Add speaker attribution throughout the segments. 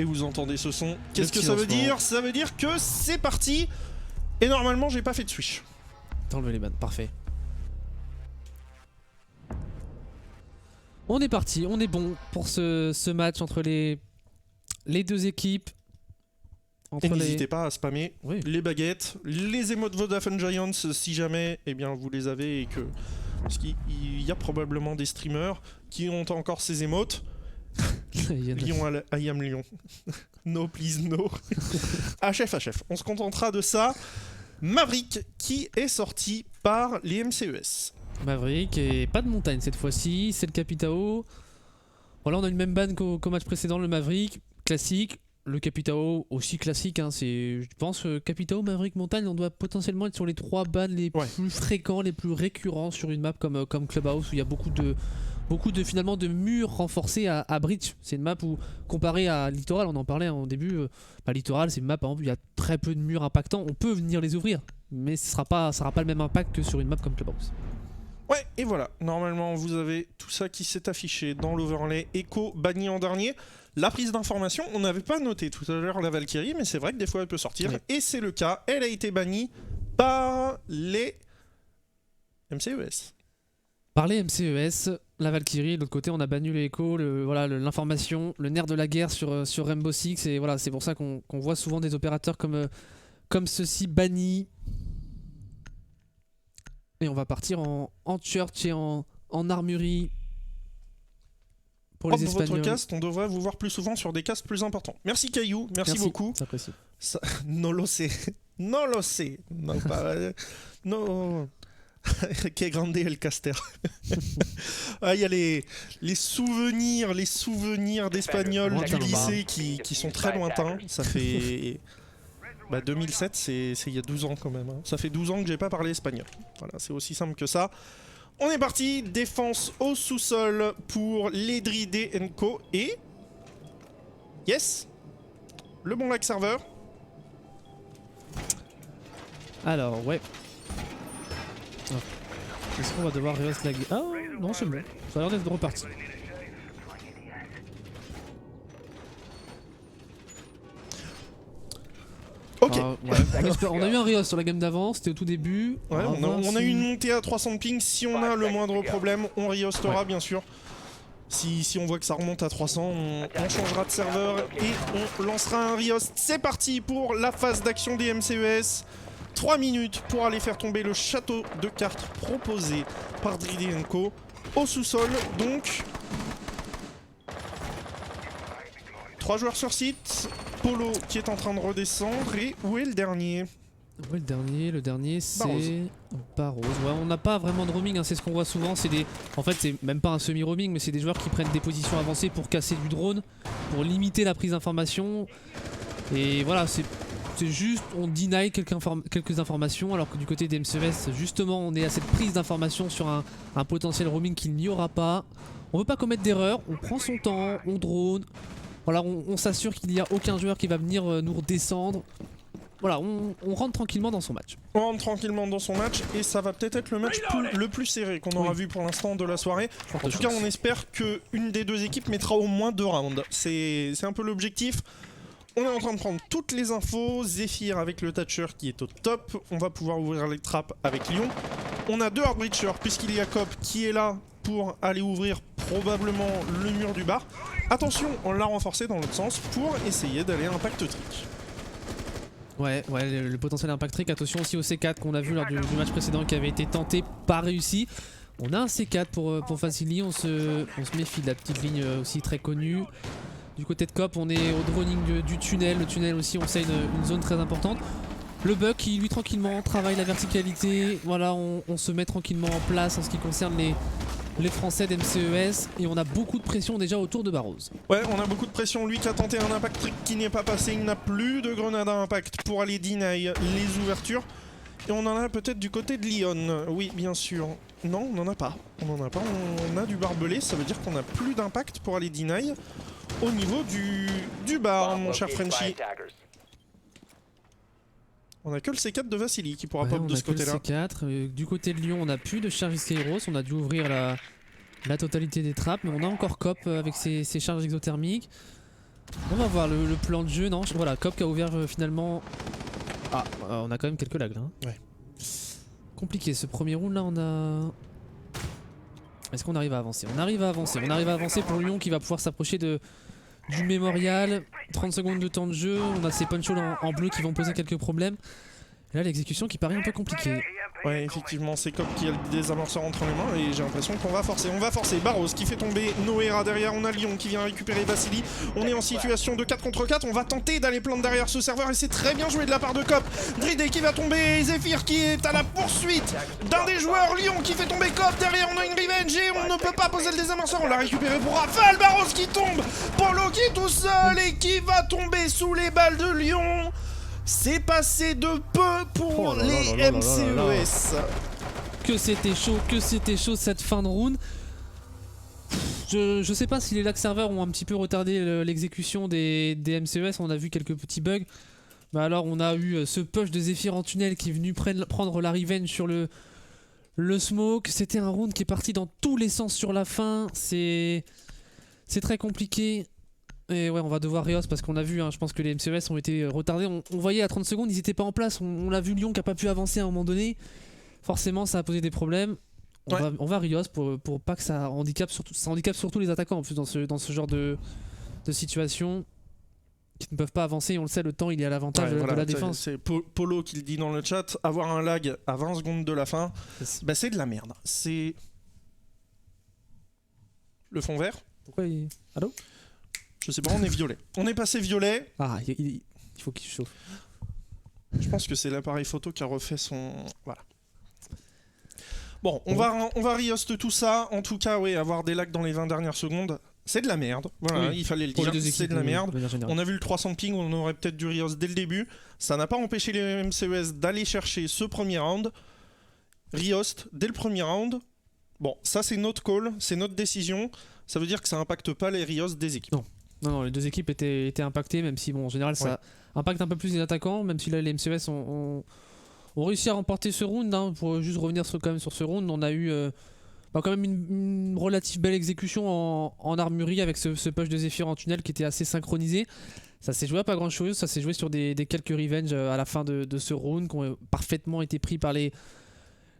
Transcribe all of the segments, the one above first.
Speaker 1: Et vous entendez ce son. Qu'est-ce que ça veut
Speaker 2: lancement.
Speaker 1: dire? Ça veut dire que c'est parti. Et normalement, j'ai pas fait de switch.
Speaker 2: T'as enlevé les bannes, parfait. On est parti, on est bon pour ce match entre les deux équipes.
Speaker 1: Et n'hésitez pas à spammer les baguettes, les émotes Vodafone Giants si jamais eh bien, vous les avez et que... Parce qu'il y a probablement des streamers qui ont encore ces émotes. Lyon, I am Lyon. No please no. HF, on se contentera de ça. Maverick qui est sorti par les MCES.
Speaker 2: Maverick et pas de montagne cette fois-ci, c'est le Capitao. Voilà, on a une même ban qu'au match précédent, le Maverick, classique. Le Capitao aussi classique, hein, je pense Capitao, Maverick, Montagne, on doit potentiellement être sur les 3 bans les plus fréquents, les plus récurrents sur une map comme Clubhouse où il y a beaucoup de finalement de murs renforcés à Breach. C'est une map où, comparé à Littoral, on en parlait en début, Littoral c'est une map par exemple, où il y a très peu de murs impactants, on peut venir les ouvrir, mais ça sera pas le même impact que sur une map comme Clubhouse.
Speaker 1: Ouais, et voilà, normalement vous avez tout ça qui s'est affiché dans l'overlay. Echo banni en dernier. La prise d'information, on n'avait pas noté tout à l'heure la Valkyrie, mais c'est vrai que des fois elle peut sortir, et c'est le cas, elle a été bannie par les MCES.
Speaker 2: Par les MCES, la Valkyrie, de l'autre côté on a banni les Echo, l'information, le nerf de la guerre sur Rainbow Six, et voilà, c'est pour ça qu'on voit souvent des opérateurs comme ceux-ci bannis. Et on va partir en church et en armurerie. Pour les Espagnols.
Speaker 1: Votre cast, on devrait vous voir plus souvent sur des casts plus importants. Merci Caillou, merci beaucoup.
Speaker 2: J'apprécie.
Speaker 1: No lo sé. No lo sé. No, no. Que grande el caster. Ah, il y a les souvenirs d'Espagnols du lycée qui sont très lointains. Ça fait... 2007, c'est il y a 12 ans quand même. Hein. Ça fait 12 ans que j'ai pas parlé espagnol. Voilà, c'est aussi simple que ça. On est parti, défense au sous-sol pour l'Edride & Co. Et... Yes, le bon lac serveur.
Speaker 2: Alors, ouais. Est-ce qu'on va devoir reverse la... Ah non, c'est bon. Ça a l'air d'être reparti.
Speaker 1: Ok.
Speaker 2: On a eu un Rios sur la game d'avant, c'était au tout début.
Speaker 1: Ouais, on a eu une montée à 300 de ping. Si on a le moindre problème, on riostera bien sûr. Si on voit que ça remonte à 300, on changera de serveur et on lancera un Rios. C'est parti pour la phase d'action des MCES. 3 minutes pour aller faire tomber le château de cartes proposé par Dride & Co. Au sous-sol, donc. 3 joueurs sur site. Polo qui est en train de redescendre. Et où est le dernier?
Speaker 2: Ouais, le dernier c'est Barrows. Ouais, on n'a pas vraiment de roaming, hein, c'est ce qu'on voit souvent. En fait, c'est même pas un semi-roaming, mais c'est des joueurs qui prennent des positions avancées pour casser du drone, pour limiter la prise d'informations. Et voilà, c'est juste, on deny quelques informations, alors que du côté des MCES, justement, on est à cette prise d'information sur un potentiel roaming qu'il n'y aura pas. On veut pas commettre d'erreur, on prend son temps, on drone. Voilà, on s'assure qu'il n'y a aucun joueur qui va venir nous redescendre. Voilà, on rentre tranquillement dans son match.
Speaker 1: On rentre tranquillement dans son match et ça va peut-être être le match le plus serré qu'on aura vu pour l'instant de la soirée. En tout cas, on espère qu'une des deux équipes mettra au moins 2 rounds. C'est un peu l'objectif. On est en train de prendre toutes les infos. Zephyr avec le Thatcher qui est au top. On va pouvoir ouvrir les trappes avec Lyon. On a 2 hard breachers puisqu'il y a Cop qui est là pour aller ouvrir probablement le mur du bar. Attention, on l'a renforcé dans l'autre sens pour essayer d'aller à Impact Trick.
Speaker 2: Ouais, le potentiel Impact Trick. Attention aussi au C4 qu'on a vu lors du match précédent qui avait été tenté, pas réussi. On a un C4 pour Facili, on se méfie de la petite ligne aussi très connue. Du côté de Cop, on est au droning du tunnel. Le tunnel aussi, on sait une zone très importante. Le Buck qui lui tranquillement travaille la verticalité. Voilà, on se met tranquillement en place en ce qui concerne les Français d'MCES et on a beaucoup de pression déjà autour de Barrows.
Speaker 1: Ouais, on a beaucoup de pression. Lui qui a tenté un impact trick qui n'est pas passé, il n'a plus de grenade à impact pour aller deny les ouvertures. Et on en a peut-être du côté de Lyon. Oui, bien sûr. Non, on n'en a pas. On n'en a pas. On a du barbelé. Ça veut dire qu'on n'a plus d'impact pour aller deny au niveau du bar, mon cher Frenchy. On a que le C4 de Vassili qui pourra pop de ce côté-là.
Speaker 2: C4. Du côté de Lyon, on n'a plus de charge Skyros. On a dû ouvrir la totalité des trappes, mais on a encore Cop avec ses charges exothermiques. On va voir le plan de jeu. Non, voilà, Cop qui a ouvert finalement. Ah, on a quand même quelques lags là. Hein.
Speaker 1: Ouais.
Speaker 2: Compliqué ce premier round là, on a. Est-ce qu'on arrive à avancer? On arrive à avancer. On arrive à avancer pour Lyon qui va pouvoir s'approcher du mémorial. 30 secondes de temps de jeu. On a ces punch holes en bleu qui vont poser quelques problèmes. Et là, l'exécution qui paraît un peu compliquée.
Speaker 1: Ouais, effectivement, c'est Cop qui a le désamorceur entre les mains et j'ai l'impression qu'on va forcer. On va forcer. Barros qui fait tomber Noera derrière. On a Lyon qui vient récupérer Vassili. On est en situation de 4 contre 4. On va tenter d'aller planter derrière ce serveur et c'est très bien joué de la part de Cop. Dridé qui va tomber. Zephyr qui est à la poursuite d'un des joueurs. Lyon qui fait tomber Cop. Derrière, on a une revenge et on ne peut pas poser le désamorceur. On l'a récupéré pour Rafale. Barros qui tombe. Polo qui est tout seul et qui va tomber sous les balles de Lyon. C'est passé de peu pour les MCES.
Speaker 2: Que c'était chaud cette fin de round. Je sais pas si les lag serveurs ont un petit peu retardé l'exécution des MCES, on a vu quelques petits bugs. Mais alors on a eu ce push de Zephyr en tunnel qui est venu prendre la revenge sur le smoke. C'était un round qui est parti dans tous les sens sur la fin. C'est très compliqué. Et ouais, on va devoir Rios parce qu'on a vu, hein, je pense que les MCES ont été retardés. On voyait à 30 secondes, ils étaient pas en place. On l'a vu Lyon qui a pas pu avancer à un moment donné. Forcément, ça a posé des problèmes. On va Rios pour pas que ça handicape surtout les attaquants en plus dans ce genre de situation qui ne peuvent pas avancer. On le sait, le temps il est à l'avantage de la défense.
Speaker 1: C'est Polo qui le dit dans le chat. Avoir un lag à 20 secondes de la fin, bah c'est de la merde. C'est le fond vert.
Speaker 2: Pourquoi il... Allô?
Speaker 1: Je sais pas, on est violet. On est passé violet.
Speaker 2: Ah, il faut qu'il chauffe.
Speaker 1: Je pense que c'est l'appareil photo qui a refait son... Voilà. Bon, on va riost tout ça. En tout cas, oui, avoir des lags dans les 20 dernières secondes, c'est de la merde. Voilà, oui. Il fallait le dire, c'est de la merde. On a vu le 300 ping, on aurait peut-être dû riost dès le début. Ça n'a pas empêché les MCES d'aller chercher ce premier round. Riost dès le premier round. Bon, ça c'est notre call, c'est notre décision. Ça veut dire que ça impacte pas les riost des équipes.
Speaker 2: Non, les deux équipes étaient impactées, même si bon, en général ça impacte un peu plus les attaquants, même si là les MCES ont réussi à remporter ce round. Hein, pour juste revenir quand même sur ce round, on a eu quand même une relative belle exécution en armurerie avec ce push de Zephyr en tunnel qui était assez synchronisé. Ça s'est joué à pas grand chose, ça s'est joué sur des quelques revenge à la fin de ce round qui ont parfaitement été pris par les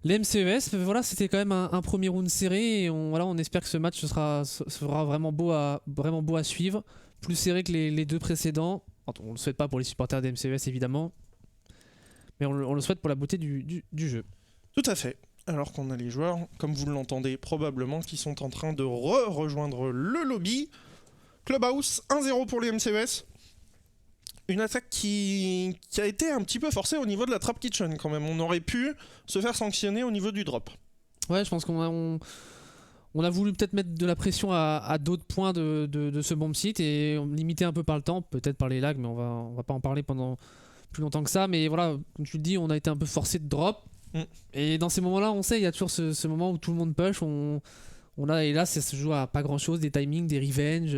Speaker 2: MCES. Voilà, c'était quand même un premier round serré et on espère que ce match sera vraiment beau à suivre, plus serré que les deux précédents. On le souhaite pas pour les supporters des MCES évidemment, mais on le souhaite pour la beauté du jeu.
Speaker 1: Tout à fait. Alors qu'on a les joueurs, comme vous l'entendez probablement, qui sont en train de rejoindre le lobby. Clubhouse 1-0 pour les MCES. Une attaque qui a été un petit peu forcée au niveau de la Trap Kitchen quand même. On aurait pu se faire sanctionner au niveau du drop.
Speaker 2: Ouais, je pense qu'on a voulu peut-être mettre de la pression à d'autres points de ce bomb site et limiter un peu par le temps, peut-être par les lags, mais on va pas en parler pendant plus longtemps que ça. Mais voilà, comme tu le dis, on a été un peu forcé de drop. Et dans ces moments-là, on sait, il y a toujours ce moment où tout le monde push. Et là, ça se joue à pas grand-chose, des timings, des revenge.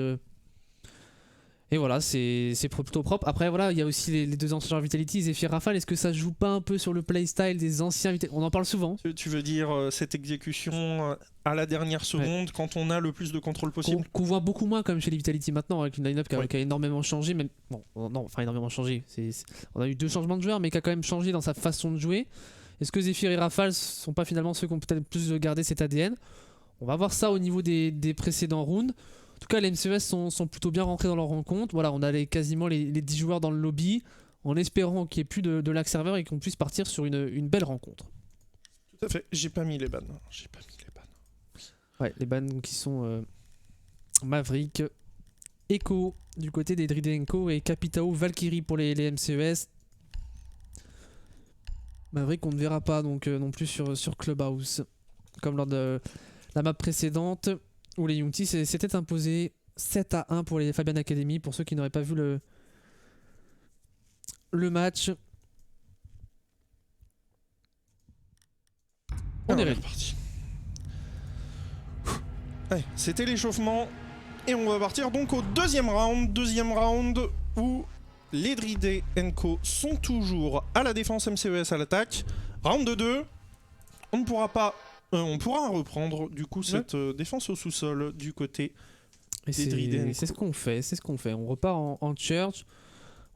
Speaker 2: Et voilà, c'est plutôt propre. Après, voilà, il y a aussi les deux anciens joueurs Vitality, Zephyr, Rafale. Est-ce que ça se joue pas un peu sur le playstyle des anciens Vitality? On en parle souvent.
Speaker 1: Tu veux dire cette exécution à la dernière seconde, quand on a le plus de contrôle possible? Qu'on
Speaker 2: voit beaucoup moins comme chez les Vitality maintenant, avec une line-up qui a énormément changé. Même, énormément changé. On a eu 2 changements de joueurs, mais qui a quand même changé dans sa façon de jouer. Est-ce que Zephyr et Rafale sont pas finalement ceux qui ont peut-être plus gardé cet ADN? On va voir ça au niveau des précédents rounds. En tout cas, les MCES sont plutôt bien rentrés dans leur rencontre. Voilà, on a quasiment les 10 joueurs dans le lobby, en espérant qu'il n'y ait plus de lag serveur et qu'on puisse partir sur une belle rencontre.
Speaker 1: Tout à fait, j'ai pas mis les bans.
Speaker 2: Ouais, les bans qui sont Maverick, Echo du côté des Dridenko et Capitao, Valkyrie pour les MCES. Maverick, on ne verra pas donc non plus sur Clubhouse, comme lors de la map précédente, où les Youngtis s'étaient imposés 7-1 pour les Fabian Academy, pour ceux qui n'auraient pas vu le match. On est reparti.
Speaker 1: Allez, c'était l'échauffement et on va partir donc au deuxième round où les Dridé Co sont toujours à la défense, MCES à l'attaque. Round de 2, on pourra reprendre du coup cette défense au sous-sol du côté
Speaker 2: Et c'est ce qu'on fait, On repart en church.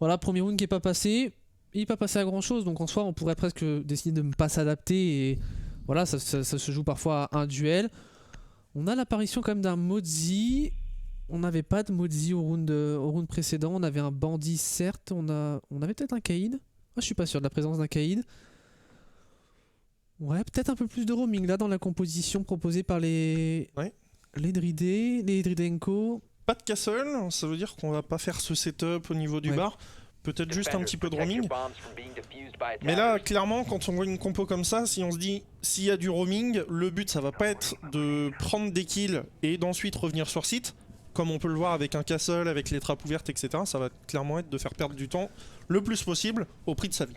Speaker 2: Voilà, premier round qui est pas passé. Il n'est pas passé à grand chose, donc en soi on pourrait presque décider de ne pas s'adapter et voilà, ça se joue parfois à un duel. On a l'apparition quand même d'un Mozi. On n'avait pas de Mozi au round précédent, on avait un bandit certes, on avait peut-être un Kaïd. Je suis pas sûr de la présence d'un Kaïd. Ouais, peut-être un peu plus de roaming là dans la composition proposée par les Dridé, les Dridenko.
Speaker 1: Pas de castle, ça veut dire qu'on va pas faire ce setup au niveau du bar. Peut-être juste un petit peu de roaming. Mais là, clairement, quand on voit une compo comme ça, si on se dit, s'il y a du roaming, le but, ça va pas être de prendre des kills et d'ensuite revenir sur site, comme on peut le voir avec un castle, avec les trappes ouvertes, etc. Ça va clairement être de faire perdre du temps le plus possible au prix de sa vie.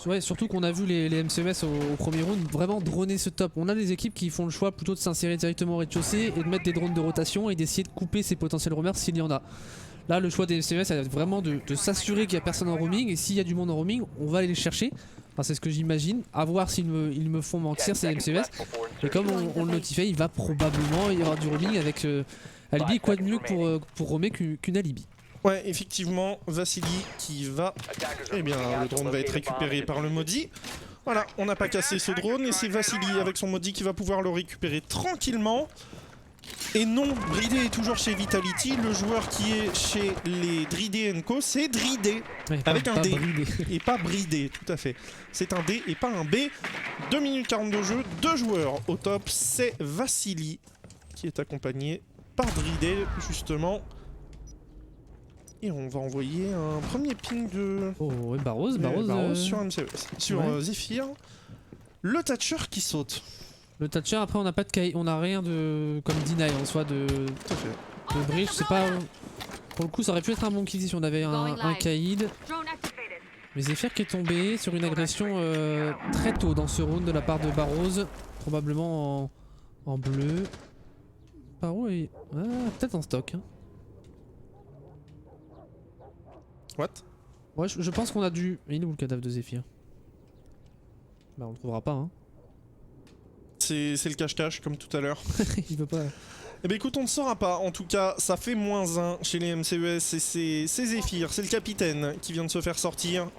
Speaker 2: Ouais, surtout qu'on a vu les MCES au premier round vraiment droner ce top. On a des équipes qui font le choix plutôt de s'insérer directement au rez-de-chaussée et de mettre des drones de rotation et d'essayer de couper ses potentiels roamers s'il y en a. Là, le choix des MCES, c'est vraiment de s'assurer qu'il n'y a personne en roaming, et s'il y a du monde en roaming, on va aller les chercher. Enfin, c'est ce que j'imagine. À voir s'ils me font mentir, ces MCES. Et comme on le notifiait, il va probablement y avoir du roaming avec Alibi. Quoi de mieux pour roamer qu'une Alibi?
Speaker 1: Ouais, effectivement, Vassili qui va... Eh bien, le drone va être récupéré par le Maudit. Voilà, on n'a pas cassé ce drone, et c'est Vassili avec son Maudit qui va pouvoir le récupérer tranquillement. Et non, Dridé est toujours chez Vitality. Le joueur qui est chez les Dridé & Co, c'est Dridé.
Speaker 2: Ouais,
Speaker 1: avec un D.
Speaker 2: Bridé.
Speaker 1: Et pas Bridé, tout à fait. C'est un D et pas un B. 2 minutes 40 de jeu, 2 joueurs au top. C'est Vassili qui est accompagné par Dridé, justement. Et on va envoyer un premier ping de...
Speaker 2: Oh, ouais, Barrows
Speaker 1: sur MCES. Sur Zephyr. Le Thatcher qui saute.
Speaker 2: Le Thatcher, après on n'a pas de on n'a rien de comme deny en soi de bridge, c'est pas pour le coup ça aurait pu être un bon kill si on avait un Kaïd. Mais Zephyr qui est tombé sur une agression très tôt dans ce round de la part de Barrows, probablement en bleu. Barrows est peut-être en stock. Hein.
Speaker 1: What?
Speaker 2: Ouais, je pense qu'on a dû. Il est où le cadavre de Zephyr? Bah on le trouvera pas hein.
Speaker 1: C'est le cache-cache comme tout à l'heure.
Speaker 2: Il veut pas.
Speaker 1: Eh ben écoute, on ne saura pas. En tout cas, ça fait -1 chez les MCES et c'est Zephyr, c'est le capitaine qui vient de se faire sortir.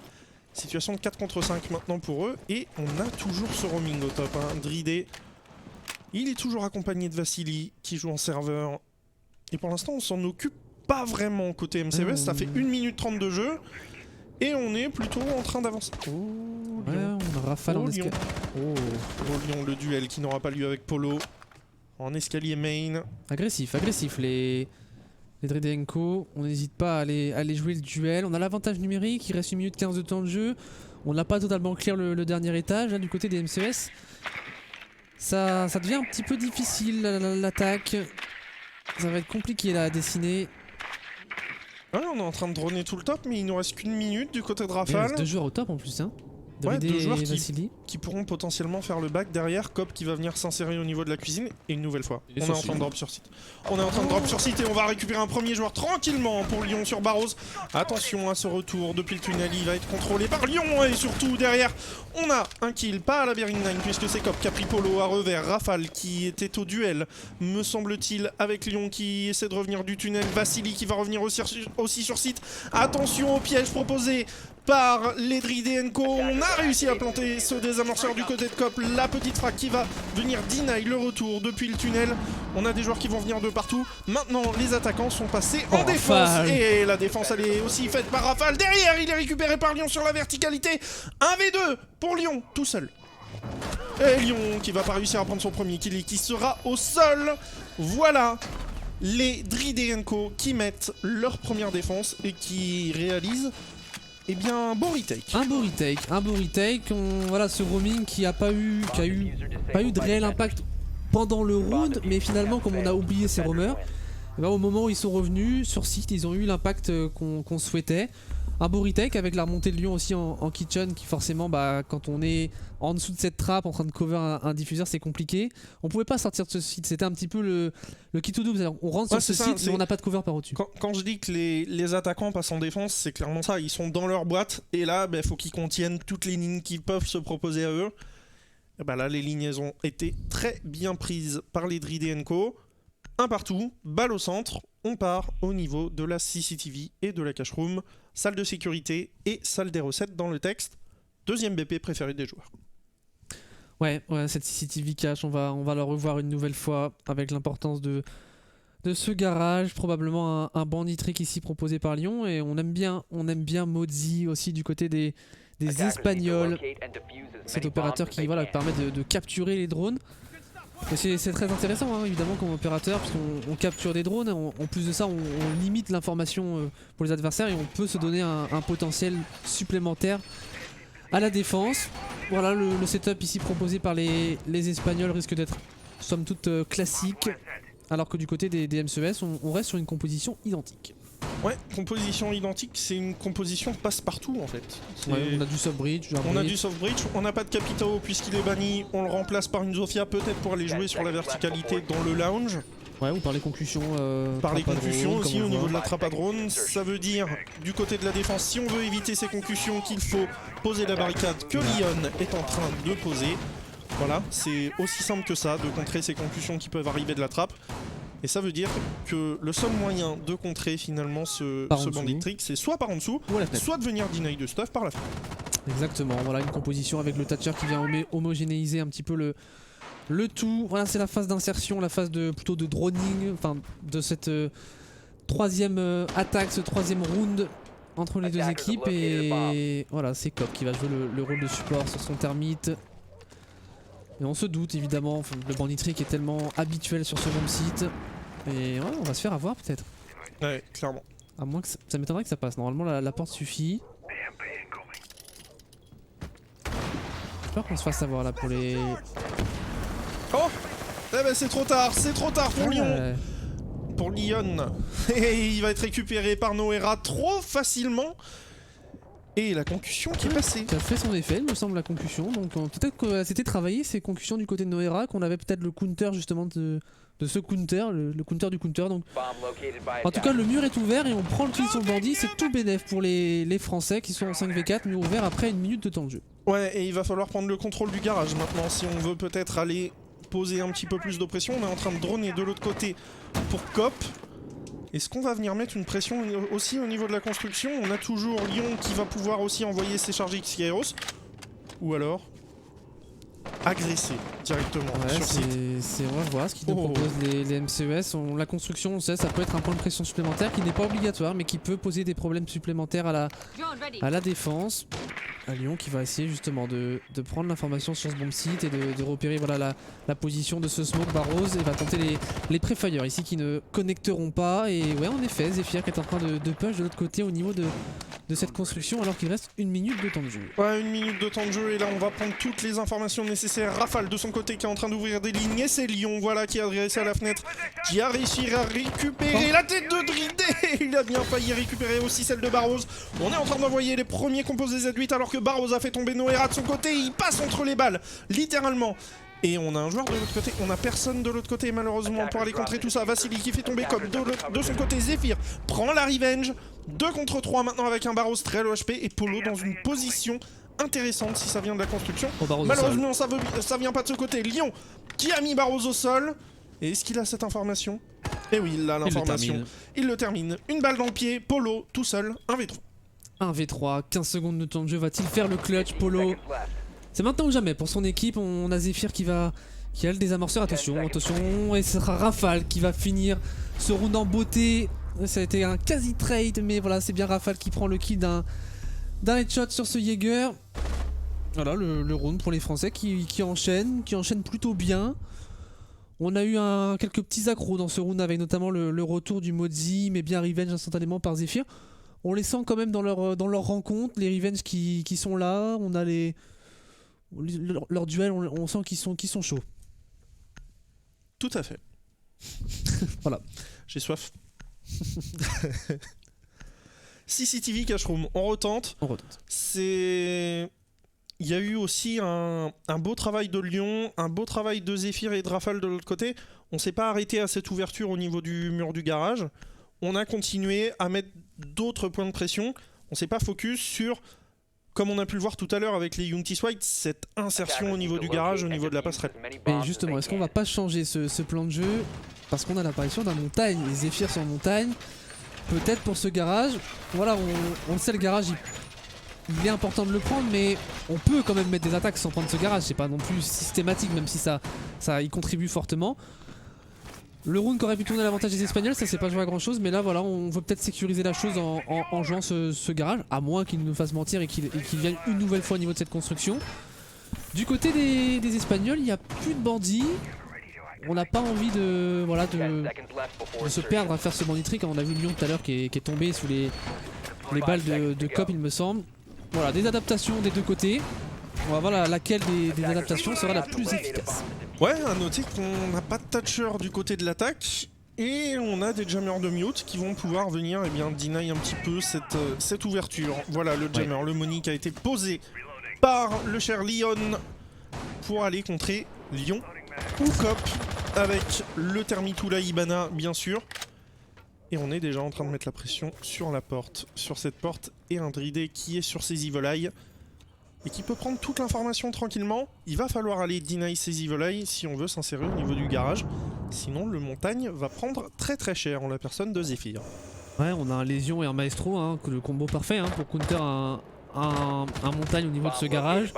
Speaker 1: Situation de 4 contre 5 maintenant pour eux. Et on a toujours ce roaming au top. Hein. Dridé, il est toujours accompagné de Vassili qui joue en serveur. Et pour l'instant, on s'en occupe pas vraiment côté MCES. Ça fait 1 minute 30 de jeu. Et on est plutôt en train d'avancer. Oh,
Speaker 2: ouais, on a rafale en escalier.
Speaker 1: Oh, Lyon, le duel qui n'aura pas lieu avec Polo. En escalier main.
Speaker 2: Agressif, les Dridé & Co. On n'hésite pas à aller jouer le duel. On a l'avantage numérique, il reste 1 minute 15 de temps de jeu. On n'a pas totalement clear le dernier étage. Là, du côté des MCES, ça devient un petit peu difficile l'attaque. Ça va être compliqué là à dessiner.
Speaker 1: Ouais, on est en train de droner tout le top, mais il nous reste qu'1 minute du côté de Rafale.
Speaker 2: Il reste 2 joueurs au top en plus, hein. Dridé
Speaker 1: 2 joueurs
Speaker 2: qui
Speaker 1: pourront potentiellement faire le back derrière. Cop qui va venir s'insérer au niveau de la cuisine. Et une nouvelle fois, on est en train de drop sur site. On est en train de drop sur site et on va récupérer un premier joueur tranquillement pour Lyon sur Barrows. Attention à ce retour depuis le tunnel, il va être contrôlé par Lyon. Et surtout derrière, on a un kill, pas à la Bering 9 puisque c'est Cop qui a pris Polo à revers. Rafale qui était au duel, me semble-t-il, avec Lyon qui essaie de revenir du tunnel. Vassili qui va revenir aussi sur site. Attention au piège proposé par les Dridé & Co. On a réussi à planter ce désamorceur du côté de Cop. La petite frappe qui va venir deny le retour depuis le tunnel. On a des joueurs qui vont venir de partout. Maintenant, les attaquants sont passés en défense.
Speaker 2: Rafale.
Speaker 1: Et la défense, elle est aussi faite par Rafale. Derrière, il est récupéré par Lyon sur la verticalité. 1v2 pour Lyon, tout seul. Et Lyon qui va pas réussir à prendre son premier kill et qui sera au sol. Voilà les Dridé & Co. qui mettent leur première défense et qui réalisent... Eh bien, un beau retake.
Speaker 2: Un beau retake. Voilà ce roaming qui a pas eu de réel impact pendant le round, mais finalement comme on a oublié ces roamers, et ben, au moment où ils sont revenus sur site, ils ont eu l'impact qu'on souhaitait. Un beau retake avec la remontée de Lyon aussi en kitchen qui forcément quand on est en dessous de cette trappe en train de cover un diffuseur c'est compliqué. On pouvait pas sortir de ce site, c'était un petit peu le kit to do, on rentre sur ce site mais on n'a pas de cover par au-dessus.
Speaker 1: Quand je dis que les attaquants passent en défense, c'est clairement ça, ils sont dans leur boîte et là faut qu'ils contiennent toutes les lignes qui peuvent se proposer à eux. Et là les lignes ont été très bien prises par les Dridé & Co. Un partout, balle au centre, on part au niveau de la CCTV et de la cache room, salle de sécurité et salle des recettes dans le texte. Deuxième BP préféré des joueurs.
Speaker 2: Ouais, cette CCTV cache, on va la revoir une nouvelle fois avec l'importance de ce garage, probablement un bandit trick ici proposé par Lyon, et on aime bien Mozzi aussi du côté des Espagnols, cet opérateur qui permet de capturer les drones. C'est très intéressant évidemment comme opérateur, puisqu'on capture des drones, en plus de ça on limite l'information pour les adversaires et on peut se donner un potentiel supplémentaire à la défense. Voilà, le setup ici proposé par les Espagnols risque d'être somme toute classique, alors que du côté des MCES on reste sur une composition identique.
Speaker 1: Ouais, composition identique, c'est une composition passe-partout en fait.
Speaker 2: Ouais, on a du soft bridge,
Speaker 1: on n'a pas de Capitao puisqu'il est banni, on le remplace par une Zofia peut-être pour aller jouer sur la verticalité dans le lounge.
Speaker 2: Ouais, ou par les concussions.
Speaker 1: Par les concussions aussi au niveau de la trappe à drone. Ça veut dire, du côté de la défense, si on veut éviter ces concussions, qu'il faut poser la barricade que Lyon est en train de poser. Voilà, c'est aussi simple que ça, de contrer ces concussions qui peuvent arriver de la trappe. Et ça veut dire que le seul moyen de contrer finalement ce bandit trick, c'est soit par en dessous, soit de venir deny de stuff par la fenêtre.
Speaker 2: Exactement, voilà une composition avec le Thatcher qui vient homogénéiser un petit peu le tout. Voilà, c'est la phase d'insertion, la phase plutôt de droning, enfin de cette troisième attaque, ce troisième round entre les deux équipes. Et voilà, c'est Cop qui va jouer le rôle de support sur son termite. Et on se doute évidemment, le bandit trick est tellement habituel sur ce bomb site. Et ouais, on va se faire avoir peut-être.
Speaker 1: Ouais, clairement.
Speaker 2: À moins que ça m'étonnerait que ça passe. Normalement la porte suffit. J'ai peur qu'on se fasse avoir là pour les...
Speaker 1: Oh, eh ben c'est trop tard pour Lyon. Pour Lyon. Et il va être récupéré par Noera trop facilement. Et la concussion qui est passée.
Speaker 2: Qui a fait son effet, il me semble, la concussion. Donc peut-être que c'était travaillé ces concussions du côté de Noera, qu'on avait peut-être le counter justement de ce counter, le counter du counter. Donc en tout cas le mur est ouvert et on prend le kill sur le bandit. C'est tout bénef pour les Français qui sont en 5v4, mur ouvert après 1 minute de temps de jeu. Ouais,
Speaker 1: et il va falloir prendre le contrôle du garage maintenant si on veut peut-être aller poser un petit peu plus de pression. On est en train de droner de l'autre côté pour Cop. Est-ce qu'on va venir mettre une pression aussi au niveau de la construction? On a toujours Lyon qui va pouvoir aussi envoyer ses charges X-Kairos. Ou alors agresser directement sur site.
Speaker 2: On va voir ce qu'ils nous proposent les MCES. La construction, on sait, ça peut être un point de pression supplémentaire qui n'est pas obligatoire mais qui peut poser des problèmes supplémentaires à la défense. À Lyon qui va essayer justement de prendre l'information sur ce bomb site et de repérer voilà, la position de ce smoke Barrows et va tenter les pré-fire ici qui ne connecteront pas. Et ouais, en effet, Zephyr qui est en train de push de l'autre côté au niveau de cette construction alors qu'il reste 1 minute de temps de jeu. Ouais,
Speaker 1: 1 minute de temps de jeu et là on va prendre toutes les informations nécessaires. Rafale de son côté qui est en train d'ouvrir des lignes et c'est Lyon voilà qui a adressé à la fenêtre, qui a réussi à récupérer la tête de Dridé. Il a bien failli récupérer aussi celle de Barrows. On est en train d'envoyer les premiers composés Z8 alors que Barrows a fait tomber Noera de son côté. Il passe entre les balles, littéralement. Et on a un joueur de l'autre côté, on a personne de l'autre côté malheureusement pour aller contrer tout ça. Vassili qui fait tomber comme de son côté. Zephyr prend la revenge, 2 contre 3 maintenant avec un Barrows très low HP et Polo dans une position intéressante si ça vient de la construction. Malheureusement ça vient pas de ce côté. Lyon qui a mis Barrows au sol. Et est-ce qu'il a cette information? Eh oui, il a l'information. Il le termine. Une balle dans le pied, Polo tout seul, 1v3.
Speaker 2: 1v3, 15 secondes de temps de jeu, va-t-il faire le clutch Polo? C'est maintenant ou jamais pour son équipe. On a Zephyr qui a le désamorceur. Attention, et ce sera Rafale qui va finir ce round en beauté. Ça a été un quasi trade, mais voilà, c'est bien Rafale qui prend le kill d'un headshot sur ce Jaeger. Voilà le round pour les Français qui enchaînent plutôt bien. On a eu quelques petits accros dans ce round avec notamment le retour du Mozzi, mais bien revenge instantanément par Zephyr. On les sent quand même dans leur rencontre, les revenge qui sont là. On a leur duel, on sent qu'ils sont chauds.
Speaker 1: Tout à fait.
Speaker 2: Voilà.
Speaker 1: J'ai soif. CCTV Cache Room, on retente. Il y a eu aussi un beau travail de Lyon, un beau travail de Zephyr et de Rafale de l'autre côté. On s'est pas arrêté à cette ouverture au niveau du mur du garage. On a continué à mettre d'autres points de pression. On s'est pas focus sur comme on a pu le voir tout à l'heure avec les Unity White, cette insertion au niveau du garage, au niveau de la passerelle.
Speaker 2: Et justement, est-ce qu'on va pas changer ce plan de jeu parce qu'on a l'apparition d'un montagne, les Zephyr sur montagne, peut-être pour ce garage. Voilà, on le sait, le garage il est important de le prendre, mais on peut quand même mettre des attaques sans prendre ce garage, c'est pas non plus systématique, même si ça y contribue fortement. Le round qui aurait pu tourner à l'avantage des Espagnols, ça s'est pas joué à grand chose, mais là voilà, on veut peut-être sécuriser la chose en jouant ce garage, à moins qu'il nous fasse mentir et qu'il vienne une nouvelle fois au niveau de cette construction. Du côté des Espagnols, il n'y a plus de bandits. On n'a pas envie de se perdre à faire ce bandit trick. On a vu Lyon tout à l'heure qui est tombé sous les balles de COP, il me semble. Voilà, des adaptations des deux côtés. On va voir laquelle des adaptations sera la plus efficace.
Speaker 1: Ouais, à noter qu'on n'a pas de Thatcher du côté de l'attaque. Et on a des jammers de mute qui vont pouvoir venir deny un petit peu cette ouverture. Voilà le jammer, le money qui a été posé par le cher Lyon pour aller contrer Lyon ou COP avec le Termitula Ibana bien sûr. Et on est déjà en train de mettre la pression sur la porte, sur cette porte, et un Dridé qui est sur ses Evil Eye et qui peut prendre toute l'information tranquillement. Il va falloir aller deny ses Evil Eye si on veut s'insérer au niveau du garage. Sinon le montagne va prendre très très cher en la personne de Zephyr. Ouais,
Speaker 2: on a un Lésion et un Maestro, hein, le combo parfait pour counter un montagne au niveau de ce garage.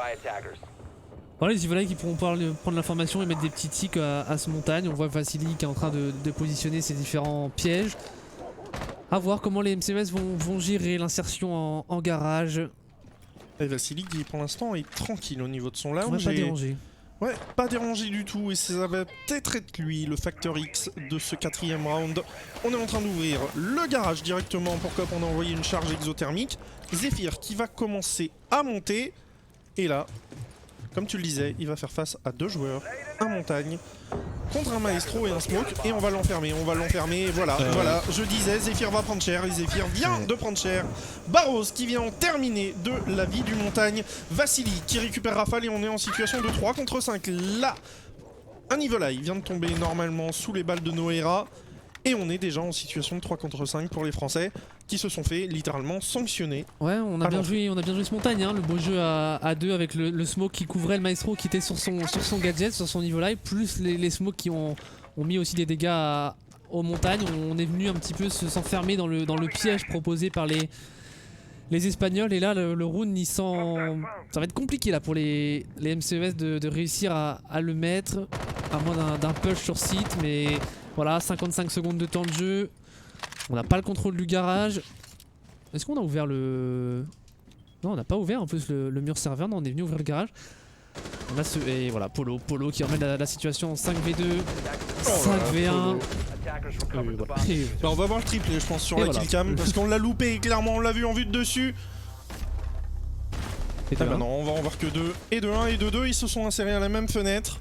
Speaker 2: Voilà, les Evil Eye qui pourront prendre l'information et mettre des petits tics à ce montagne. On voit Vasily qui est en train de positionner ses différents pièges. A voir comment les MCMS vont gérer l'insertion en garage.
Speaker 1: Et Vasily qui pour l'instant est tranquille au niveau de son lounge.
Speaker 2: Pas dérangé.
Speaker 1: Ouais, pas dérangé du tout, et ça va peut-être être lui le facteur X de ce 4ème round. On est en train d'ouvrir le garage directement pour COP, on a envoyé une charge exothermique. Zephyr qui va commencer à monter, et là, comme tu le disais, il va faire face à deux joueurs, un montagne, contre un maestro et un smoke, et on va l'enfermer, voilà, voilà, je disais, Zephyr va prendre cher, et Zephyr vient de prendre cher. Barros qui vient en terminer de la vie du montagne, Vasily qui récupère Rafale, et on est en situation de 3 contre 5, là, un Evil Eye vient de tomber normalement sous les balles de Noera, et on est déjà en situation de 3 contre 5 pour les Français, qui se sont fait littéralement sanctionner.
Speaker 2: Ouais, on a bien joué ce montagne, le beau jeu à deux avec le smoke qui couvrait le maestro qui était sur son gadget, sur son Evil Eye, plus les smokes qui ont mis aussi des dégâts aux montagnes. On est venu un petit peu s'enfermer dans le piège proposé par les Espagnols, et là le round ça va être compliqué là pour les MCES de réussir à le mettre, à moins d'un push sur site, mais voilà, 55 secondes de temps de jeu. On n'a pas le contrôle du garage. Est-ce qu'on a ouvert le... Non, on n'a pas ouvert en plus le mur serveur. Non, on est venu ouvrir le garage. On a et voilà, Polo qui emmène la situation en 5v2, 5v1.
Speaker 1: On va voir le triplé, je pense, sur la killcam, parce qu'on l'a loupé, clairement, on l'a vu en vue de dessus.
Speaker 2: Et
Speaker 1: non, on va en voir que 2. Et de 1 et de 2, ils se sont insérés à la même fenêtre.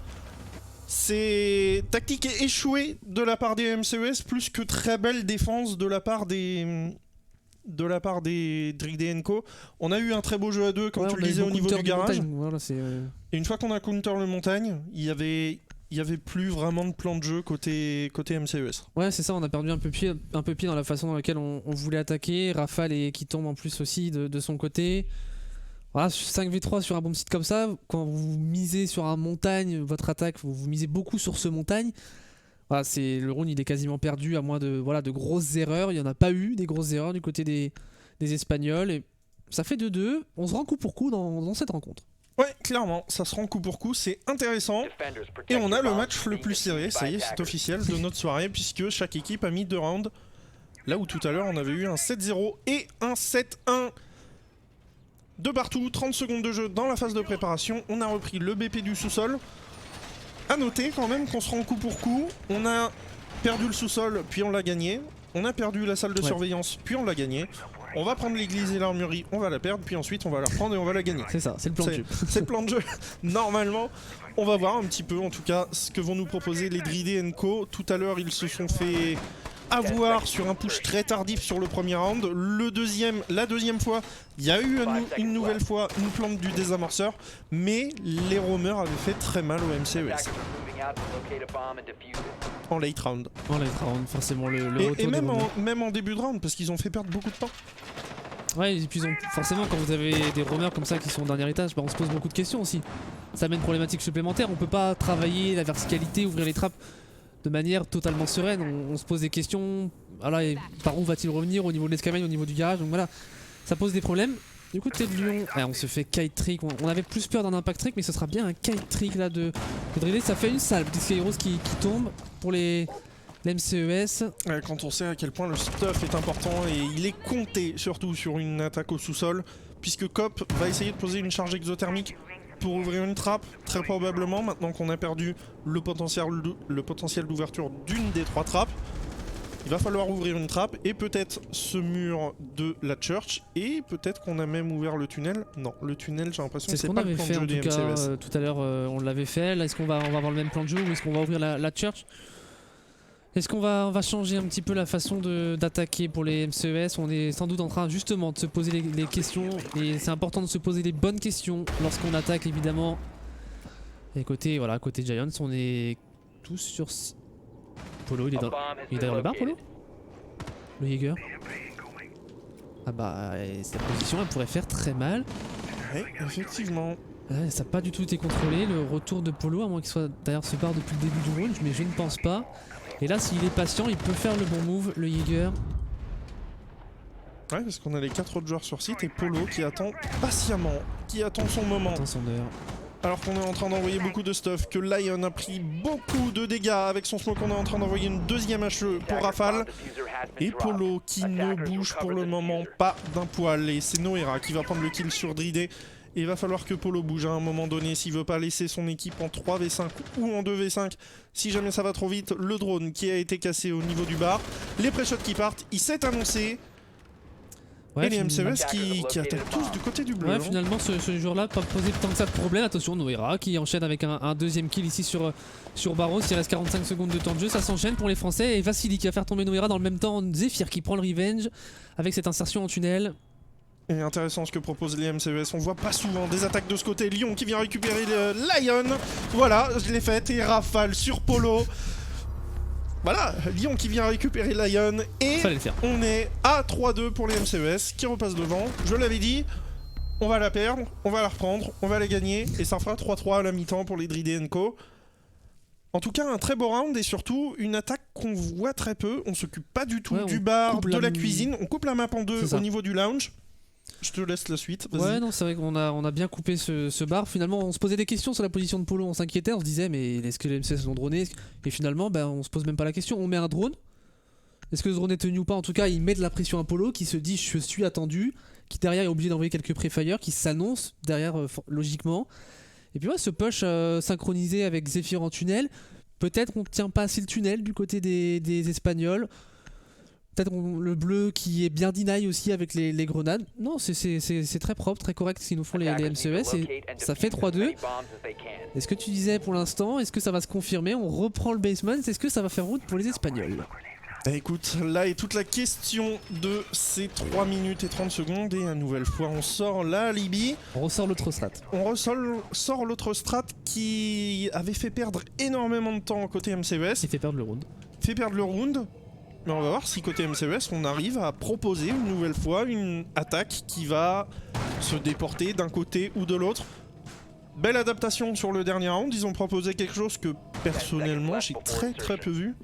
Speaker 1: C'est tactique échouée de la part des MCES, plus que très belle défense de la part des Dridé & Co. On a eu un très beau jeu à deux, comme tu le disais, au niveau du garage.
Speaker 2: Voilà,
Speaker 1: et une fois qu'on a counter le montagne, il y avait plus vraiment de plan de jeu côté MCES.
Speaker 2: Ouais, c'est ça, on a perdu un peu pied dans la façon dans laquelle on voulait attaquer. Rafale qui tombe en plus aussi de son côté. Voilà, 5v3 sur un bon site comme ça, quand vous misez sur un montagne, votre attaque, vous misez beaucoup sur ce montagne. Voilà, le round il est quasiment perdu à moins de grosses erreurs. Il n'y en a pas eu des grosses erreurs du côté des Espagnols. Et ça fait 2-2. On se rend coup pour coup dans cette rencontre.
Speaker 1: Ouais, clairement, ça se rend coup pour coup, c'est intéressant. Et on a le match le plus serré, ça y est, c'est officiel, de notre soirée, puisque chaque équipe a mis 2 rounds. Là où tout à l'heure on avait eu un 7-0 et un 7-1. De partout, 30 secondes de jeu dans la phase de préparation. On a repris le BP du sous-sol. A noter quand même qu'on se rend coup pour coup. On a perdu le sous-sol, puis on l'a gagné. On a perdu la salle de surveillance, puis on l'a gagné. On va prendre l'église et l'armurerie, on va la perdre, puis ensuite on va la reprendre et on va la gagner.
Speaker 2: C'est ça, c'est le plan de jeu.
Speaker 1: C'est le plan de jeu. Normalement, on va voir un petit peu, en tout cas, ce que vont nous proposer les Dridé & Co. Tout à l'heure, ils se sont fait avoir sur un push très tardif sur le premier round. La deuxième fois, il y a eu une nouvelle fois une plante du désamorceur, mais les roamers avaient fait très mal au MCES. En late round.
Speaker 2: En late round, forcément le
Speaker 1: et même en début de round, parce qu'ils ont fait perdre beaucoup de temps.
Speaker 2: Ouais, et puis forcément quand vous avez des roamers comme ça qui sont au dernier étage, bah, on se pose beaucoup de questions aussi. Ça amène une problématique supplémentaire, on peut pas travailler la verticalité, ouvrir les trappes de manière totalement sereine, on se pose des questions, voilà, et par où va-t-il revenir au niveau de l'escamine, au niveau du garage, donc voilà, ça pose des problèmes. Du côté de Lyon, ouais, on se fait kite trick, on avait plus peur d'un impact trick, mais ce sera bien un kite trick là de driller, ça fait une salle, petit Skyros qui tombe pour les MCES.
Speaker 1: Quand on sait à quel point le stuff est important et il est compté surtout sur une attaque au sous-sol, puisque Cop va essayer de poser une charge exothermique pour ouvrir une trappe, très probablement, maintenant qu'on a perdu le potentiel d'ouverture d'une des 3 trappes. Il va falloir ouvrir une trappe et peut-être ce mur de la church et peut-être qu'on a même ouvert le tunnel. Non, le tunnel j'ai l'impression que c'est pas le plan de jeu des MCES.
Speaker 2: Tout à l'heure on l'avait fait, là est-ce qu'on va avoir le même plan de jeu ou est-ce qu'on va ouvrir la church? Est-ce qu'on va changer un petit peu la façon d'attaquer pour les MCES? On est sans doute en train justement de se poser les questions et c'est important de se poser les bonnes questions lorsqu'on attaque évidemment. Et côté Giants on est tous sur... Polo il est derrière le bar, Polo? Le Jaeger? Ah bah cette position elle pourrait faire très mal.
Speaker 1: Ouais, effectivement.
Speaker 2: Ça n'a pas du tout été contrôlé, le retour de Polo, à moins qu'il soit derrière ce bar depuis le début du round, mais je ne pense pas. Et là s'il est patient il peut faire le bon move, le Jaeger.
Speaker 1: Ouais, parce qu'on a les 4 autres joueurs sur site et Polo qui attend patiemment, qui attend son moment.
Speaker 2: Attends son heure.
Speaker 1: Alors qu'on est en train d'envoyer beaucoup de stuff, que Lion a pris beaucoup de dégâts avec son smoke, on est en train d'envoyer une deuxième HE pour Rafale. Et Polo qui ne bouge pour le moment pas d'un poil. Et c'est Noera qui va prendre le kill sur Dridé. Et il va falloir que Polo bouge à un moment donné s'il veut pas laisser son équipe en 3v5 ou en 2v5. Si jamais ça va trop vite, le drone qui a été cassé au niveau du bar. Les pré-shots qui partent, il s'est annoncé. Ouais, et les MCES qui attaquent tous du côté du bleu.
Speaker 2: Ouais, finalement ce jour-là pas posé tant que ça de problème. Attention, Noera qui enchaîne avec un deuxième kill ici sur Barros. Il reste 45 secondes de temps de jeu, ça s'enchaîne pour les Français. Et Vassili qui va faire tomber Noera dans le même temps. Zephyr qui prend le revenge avec cette insertion en tunnel.
Speaker 1: Et intéressant ce que proposent les MCES, on voit pas souvent des attaques de ce côté. Lyon qui vient récupérer le Lion. Voilà, je l'ai faite et rafale sur Polo. Voilà, Lyon qui vient récupérer Lion et on est à 3-2 pour les MCES qui repassent devant. Je l'avais dit, on va la perdre, on va la reprendre, on va la gagner et ça fera 3-3 à la mi-temps pour les Dridé & Co. En tout cas, un très beau round et surtout une attaque qu'on voit très peu. On s'occupe pas du tout du bar, de la cuisine. On coupe la map en deux au niveau du lounge. Je te laisse la suite.
Speaker 2: Ouais, non, c'est vrai qu'on a bien coupé ce bar. Finalement, on se posait des questions sur la position de Polo. On s'inquiétait, on se disait, mais est-ce que les MCS l'ont droné? Et finalement, on se pose même pas la question. On met un drone. Est-ce que ce drone est tenu ou pas? En tout cas, il met de la pression à Polo qui se dit, je suis attendu. Qui derrière est obligé d'envoyer quelques pré-fire qui s'annoncent derrière logiquement. Et puis, ouais, ce push synchronisé avec Zephyr en tunnel. Peut-être qu'on ne tient pas assez le tunnel du côté des Espagnols. Peut-être le bleu qui est bien deny aussi avec les grenades. Non, c'est très propre, très correct ce qu'ils nous font les MCES et ça fait 3-2. Est-ce que tu disais pour l'instant, est-ce que ça va se confirmer? On reprend le basement, est-ce que ça va faire route pour les Espagnols?
Speaker 1: Écoute, là est toute la question de ces 3 minutes et 30 secondes et une nouvelle fois on sort la Libye.
Speaker 2: On ressort l'autre strat.
Speaker 1: On sort l'autre strat qui avait fait perdre énormément de temps côté MCES.
Speaker 2: Il fait perdre le round.
Speaker 1: Mais on va voir si côté MCES on arrive à proposer une nouvelle fois une attaque qui va se déporter d'un côté ou de l'autre. Belle adaptation sur le dernier round, ils ont proposé quelque chose que personnellement j'ai très peu vu.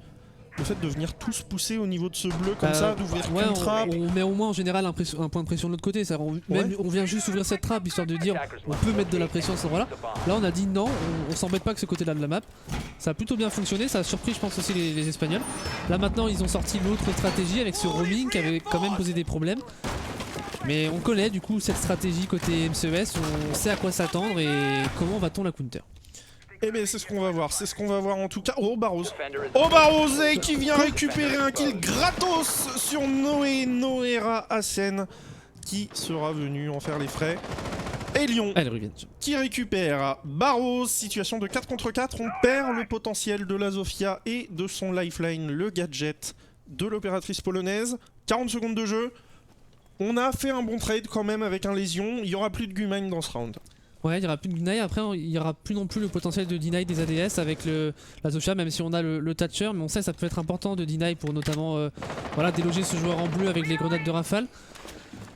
Speaker 1: Le fait de venir tous pousser au niveau de ce bleu comme ça, d'ouvrir une trappe.
Speaker 2: On met au moins en général un point de pression de l'autre côté. On vient juste ouvrir cette trappe histoire de dire on peut mettre de la pression à cet endroit-là. Là on a dit non, on s'embête pas que ce côté-là de la map. Ça a plutôt bien fonctionné, ça a surpris je pense aussi les Espagnols. Là maintenant ils ont sorti l'autre stratégie avec ce roaming qui avait quand même posé des problèmes. Mais on connaît du coup cette stratégie côté MCES, on sait à quoi s'attendre et comment va-t-on la counter.
Speaker 1: Eh bien c'est ce qu'on va voir, en tout cas. Oh Barros qui vient récupérer un kill gratos sur Noera Hassen qui sera venu en faire les frais. Et Lyon qui récupère Barros, situation de 4 contre 4, on perd le potentiel de la Zofia et de son lifeline, le gadget de l'opératrice polonaise. 40 secondes de jeu, on a fait un bon trade quand même avec un lésion, il n'y aura plus de Gumain dans ce round.
Speaker 2: Ouais, il n'y aura plus de deny, après il n'y aura plus non plus le potentiel de deny des ADS avec la Zofia, même si on a le Thatcher, mais on sait que ça peut être important de deny pour notamment déloger ce joueur en bleu avec les grenades de rafale.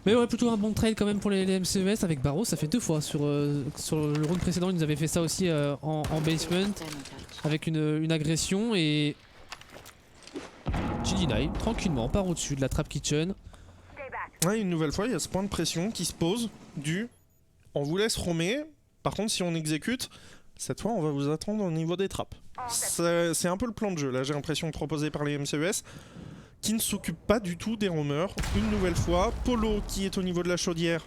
Speaker 2: Mais ouais, plutôt un bon trade quand même pour les MCES avec Barrows. Ça fait 2 fois sur le round précédent. Il nous avait fait ça aussi en basement avec une agression et GD9 tranquillement part au-dessus de la trap kitchen.
Speaker 1: Ouais, une nouvelle fois, il y a ce point de pression qui se pose du on vous laisse roamer. Par contre, si on exécute, cette fois, on va vous attendre au niveau des trappes. C'est un peu le plan de jeu, là, j'ai l'impression, proposé par les MCES, qui ne s'occupe pas du tout des roamers. Une nouvelle fois, Polo qui est au niveau de la chaudière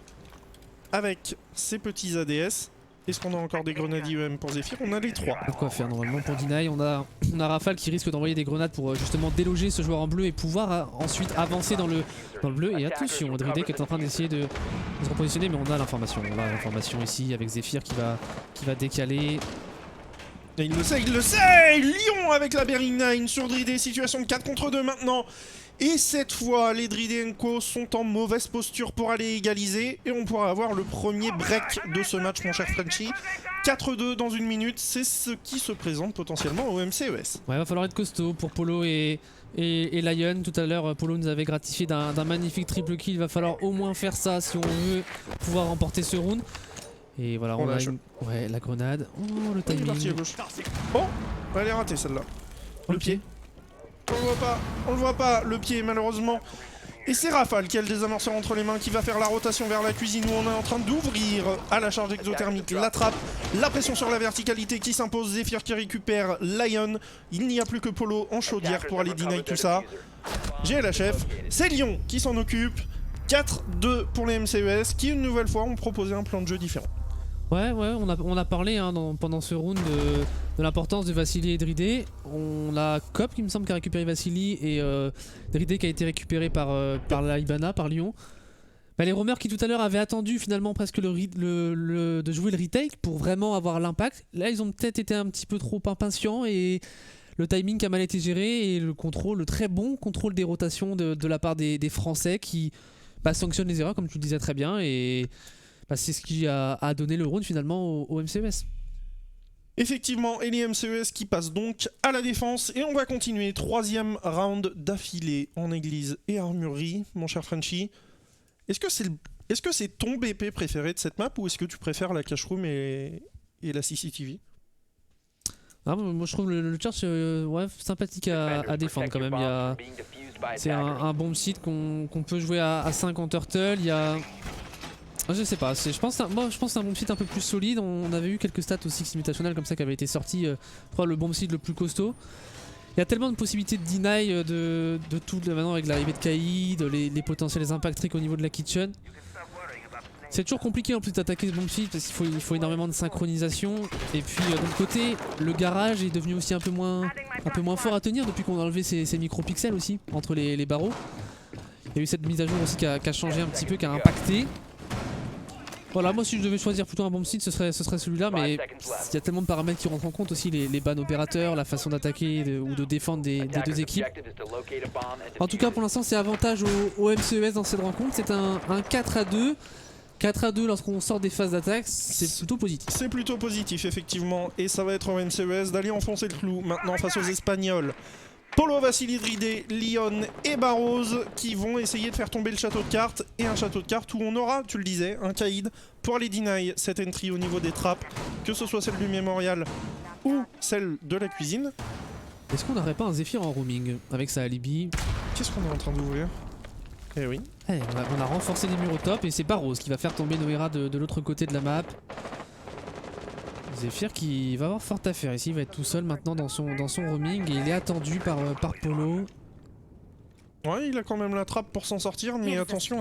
Speaker 1: avec ses petits ADS. Est-ce qu'on a encore des grenades IEM pour Zephyr? On a les 3.
Speaker 2: Pas de quoi faire normalement pour Deny. On a Rafale qui risque d'envoyer des grenades pour justement déloger ce joueur en bleu et pouvoir ensuite avancer dans le bleu. Et attention, Dridé qui est en train d'essayer de se repositionner, mais on a l'information. On a l'information ici avec Zephyr qui va décaler.
Speaker 1: Et il le sait, Lyon avec la Bearing 9 sur Dridé, situation de 4 contre 2 maintenant. Et cette fois, les Dridé & Co sont en mauvaise posture pour aller égaliser. Et on pourra avoir le premier break de ce match, mon cher Frenchy. 4-2 dans une minute, c'est ce qui se présente potentiellement au MCES.
Speaker 2: Ouais, va falloir être costaud pour Polo et Lion. Tout à l'heure, Polo nous avait gratifié d'un magnifique triple kill. Il va falloir au moins faire ça si on veut pouvoir remporter ce round. Et voilà, on a ouais, la grenade. Oh, le timing.
Speaker 1: Il est parti à gauche. Oh, elle est ratée celle-là. Le pied. On le voit pas, le pied malheureusement. Et c'est Rafale qui a le désamorceur entre les mains qui va faire la rotation vers la cuisine où on est en train d'ouvrir à la charge exothermique la trappe. La pression sur la verticalité qui s'impose, Zephyr qui récupère Lion. Il n'y a plus que Polo en chaudière pour aller deny tout ça. GLHF, c'est Lyon qui s'en occupe. 4-2 pour les MCES qui une nouvelle fois ont proposé un plan de jeu différent.
Speaker 2: Ouais, on a parlé pendant ce round de l'importance de Vassili et Dridé. On a Cop qui me semble qui a récupéré Vassili et Dridé qui a été récupéré par la Ibana, par Lyon. Bah, les roamers qui tout à l'heure avaient attendu finalement presque de jouer le retake pour vraiment avoir l'impact. Là ils ont peut-être été un petit peu trop impatients et le timing qui a mal été géré et le très bon contrôle des rotations de la part des Français qui sanctionnent les erreurs comme tu le disais très bien et... c'est ce qui a donné le round finalement au MCES.
Speaker 1: Effectivement, et les MCES qui passent donc à la défense. Et on va continuer. 3e round d'affilée en église et armurerie, mon cher Frenchy. Est-ce que c'est ton BP préféré de cette map ou est-ce que tu préfères la cache room et la CCTV?
Speaker 2: Moi je trouve le church sympathique à défendre quand même. C'est un bon site qu'on peut jouer à 5 en turtle. Il y a... Je sais pas, je pense que c'est un bomb site un peu plus solide. On avait eu quelques stats aussi Invitational comme ça qui avaient été sortis. Je crois le bomb site le plus costaud. Il y a tellement de possibilités de deny de tout maintenant avec l'arrivée de Kaïd, les potentiels impact tricks au niveau de la kitchen. C'est toujours compliqué en plus d'attaquer ce bomb site parce qu'il faut énormément de synchronisation. Et puis de l'autre côté, le garage est devenu aussi un peu moins fort à tenir depuis qu'on a enlevé ces micropixels aussi entre les barreaux. Il y a eu cette mise à jour aussi qui a changé un petit peu, qui a impacté. Voilà, moi si je devais choisir plutôt un bomb site, ce serait celui-là, mais il y a tellement de paramètres qui rentrent en compte aussi, les bans opérateurs, la façon d'attaquer ou de défendre des deux équipes. En tout cas, pour l'instant, c'est avantage au MCES dans cette rencontre. C'est un 4-2. 4-2 lorsqu'on sort des phases d'attaque, c'est plutôt positif.
Speaker 1: C'est plutôt positif, effectivement, et ça va être au MCES d'aller enfoncer le clou maintenant face aux Espagnols. Polo, Vassili, Dridé, Lyon et Barrows qui vont essayer de faire tomber le château de cartes. Et un château de cartes où on aura, tu le disais, un Kaïd pour aller deny cette entry au niveau des trappes, que ce soit celle du mémorial ou celle de la cuisine.
Speaker 2: Est-ce qu'on n'aurait pas un Zephyr en roaming avec sa alibi?
Speaker 1: Qu'est-ce qu'on est en train d'ouvrir? Eh oui.
Speaker 2: On a renforcé les murs au top et c'est Barrows qui va faire tomber Noera de l'autre côté de la map. Zephyr qui va avoir fort à faire ici, il va être tout seul maintenant dans son roaming et il est attendu par Polo.
Speaker 1: Ouais, il a quand même la trappe pour s'en sortir, mais attention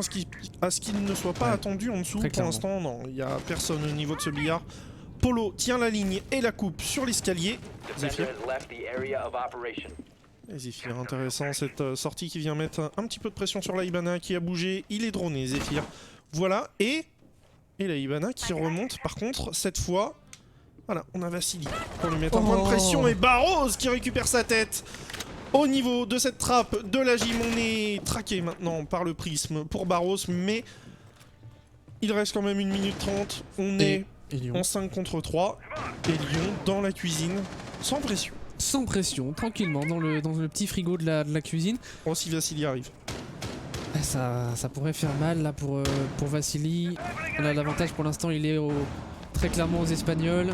Speaker 1: à ce qu'il ne soit pas attendu en dessous. Pour l'instant, non, il n'y a personne au niveau de ce billard. Polo tient la ligne et la coupe sur l'escalier. Zephyr. Et Zephyr, intéressant cette sortie qui vient mettre un petit peu de pression sur la Ibana qui a bougé. Il est droné, Zephyr. Voilà, et la Ibana qui remonte par contre cette fois. Voilà, on a Vassili pour lui mettre un point de pression et Barrows qui récupère sa tête. Au niveau de cette trappe de la gym, on est traqué maintenant par le prisme pour Barrows, mais il reste quand même 1 minute 30. On est en 5 contre 3 et Lyon dans la cuisine, sans pression.
Speaker 2: Sans pression, tranquillement, dans le petit frigo de la cuisine.
Speaker 1: Oh, si Vassili arrive.
Speaker 2: Ça pourrait faire mal là pour Vassili. On a l'avantage pour l'instant, il est très clairement aux Espagnols.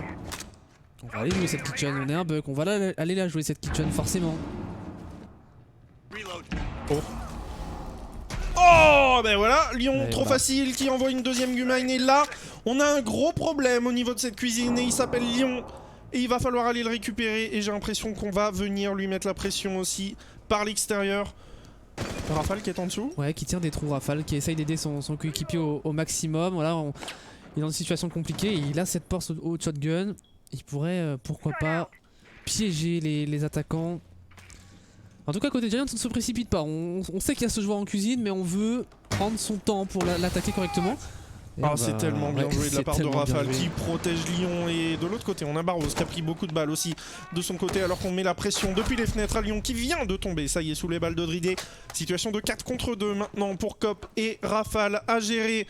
Speaker 2: On va aller jouer cette kitchen, on est un buck, on va aller la jouer cette kitchen forcément.
Speaker 1: Oh ben voilà, Lyon
Speaker 2: Et
Speaker 1: trop
Speaker 2: bah.
Speaker 1: facile qui envoie une deuxième Gumine et là on a un gros problème au niveau de cette cuisine et il s'appelle Lyon et il va falloir aller le récupérer et j'ai l'impression qu'on va venir lui mettre la pression aussi par l'extérieur. Rafale qui est en dessous.
Speaker 2: Ouais, qui tire des trous Rafale, qui essaye d'aider son coéquipier au maximum. Voilà, il est dans une situation compliquée et il a cette porte au shotgun. Il pourrait, pourquoi pas, piéger les attaquants. En tout cas, côté Giants, on ne se précipite pas. On sait qu'il y a ce joueur en cuisine, mais on veut prendre son temps pour l'attaquer correctement.
Speaker 1: Ah, c'est tellement bien joué de la part de Rafale qui protège Lyon et de l'autre côté on a Barrows qui a pris beaucoup de balles aussi de son côté alors qu'on met la pression depuis les fenêtres à Lyon qui vient de tomber, ça y est, sous les balles de Dridé. Situation de 4 contre 2 maintenant pour Cop et Rafale à gérer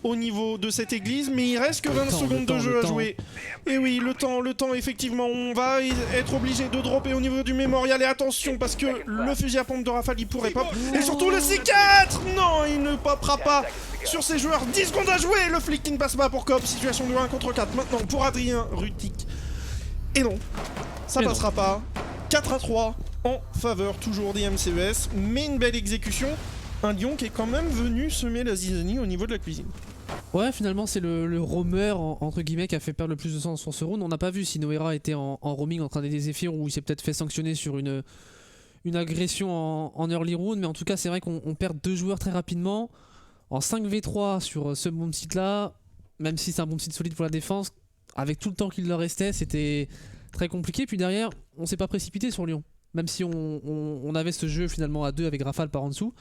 Speaker 1: au niveau de cette église, mais il reste que 20 secondes de jeu à jouer. Et oui, le temps, effectivement, on va être obligé de dropper au niveau du mémorial. Et attention, parce que le fusil à pompe de Rafale, il pourrait pop. Et surtout le C4. Non, il ne popera pas sur ses joueurs. 10 secondes à jouer, le flic qui ne passe pas pour Cop. Situation de 1 contre 4 maintenant pour Adrien Rutik. Et non, ça passera pas. 4 à 3 en faveur toujours des MCES, mais une belle exécution. Un Lyon qui est quand même venu semer la zizanie au niveau de la cuisine.
Speaker 2: Ouais, finalement, c'est le roamer, entre guillemets, qui a fait perdre le plus de sens sur ce round. On n'a pas vu si Noera était en roaming en train d'aider Zephyr ou il s'est peut-être fait sanctionner sur une agression en early round. Mais en tout cas, c'est vrai qu'on perd 2 joueurs très rapidement. En 5v3 sur ce bomb site là, même si c'est un bomb site solide pour la défense, avec tout le temps qu'il leur restait, c'était très compliqué. Puis derrière, on s'est pas précipité sur Lyon. Même si on avait ce jeu finalement à 2 avec Rafale par en dessous.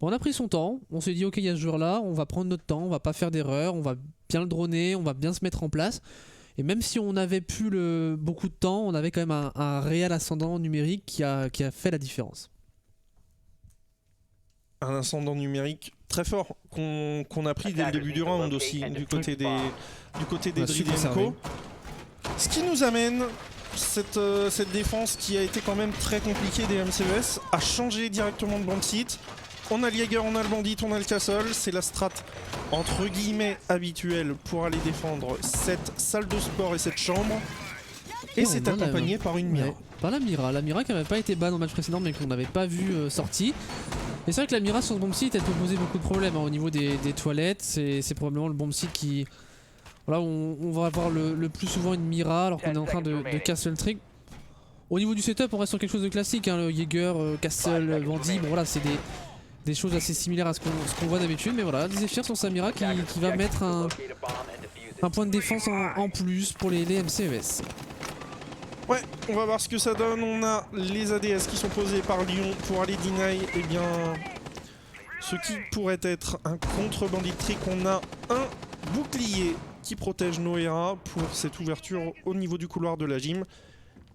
Speaker 2: On a pris son temps, on s'est dit ok, il y a ce joueur là, on va prendre notre temps, on va pas faire d'erreur, on va bien le droner, on va bien se mettre en place. Et même si on n'avait plus beaucoup de temps, on avait quand même un réel ascendant numérique qui a fait la différence.
Speaker 1: Un ascendant numérique très fort qu'on a pris dès le début du round aussi, du côté des Dridenko. Ce qui nous amène, cette défense qui a été quand même très compliquée des MCES, à changer directement de bomb site. On a le Jaeger, on a le Bandit, on a le Castle. C'est la strat entre guillemets habituelle pour aller défendre cette salle de sport et cette chambre. Et c'est accompagné par une Mira.
Speaker 2: Ouais, par la Mira qui n'avait pas été ban au match précédent mais qu'on n'avait pas vu sortie. Et c'est vrai que la Mira sur ce bomb site elle peut poser beaucoup de problèmes au niveau des toilettes. C'est probablement le bomb site qui... Voilà, on va avoir le plus souvent une Mira alors qu'on est en train de castle trick. Au niveau du setup on reste sur quelque chose de classique, hein, le Jaeger, Castle, Bandit, bon voilà c'est des choses assez similaires à ce qu'on voit d'habitude, mais voilà, Zephyr sur Samira qui va mettre un point de défense en plus pour les MCES.
Speaker 1: Ouais, on va voir ce que ça donne. On a les ADS qui sont posés par Lyon pour aller deny. Eh bien, ce qui pourrait être un contre-bandit trick. On a un bouclier qui protège Noera pour cette ouverture au niveau du couloir de la gym.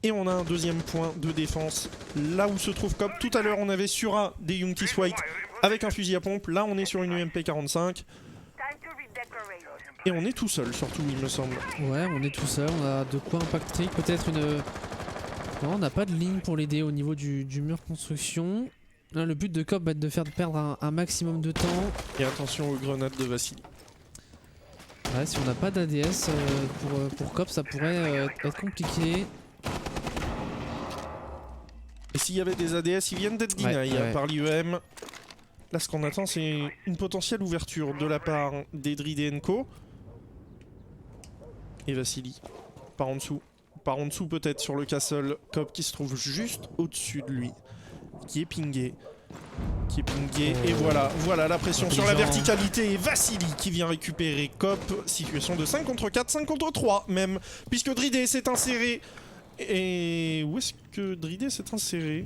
Speaker 1: Et on a un deuxième point de défense là où se trouve Cop. Tout à l'heure on avait sur un des Youngtis White avec un fusil à pompe. Là on est sur une UMP 45. Et on est tout seul surtout il me semble.
Speaker 2: Ouais, on est tout seul, on a de quoi impact trick, peut-être une... Non, on n'a pas de ligne pour l'aider au niveau du mur construction. Là, le but de Cop va être de faire perdre un maximum de temps.
Speaker 1: Et attention aux grenades de Vassili.
Speaker 2: Ouais, si on n'a pas d'ADS pour Cop ça pourrait être compliqué.
Speaker 1: Et s'il y avait des ADS, ils viennent d'être deny par l'IEM. Là, ce qu'on attend, c'est une potentielle ouverture de la part des Dridenko. Et Vassili, par en dessous. Par en dessous, peut-être, sur le castle. Cop qui se trouve juste au-dessus de lui. Qui est pingé. Et voilà la pression sur la verticalité. Et Vassili qui vient récupérer Cop. Situation de 5 contre 4, 5 contre 3 même. Puisque Dridé s'est inséré. Et où est-ce que Dridé s'est inséré?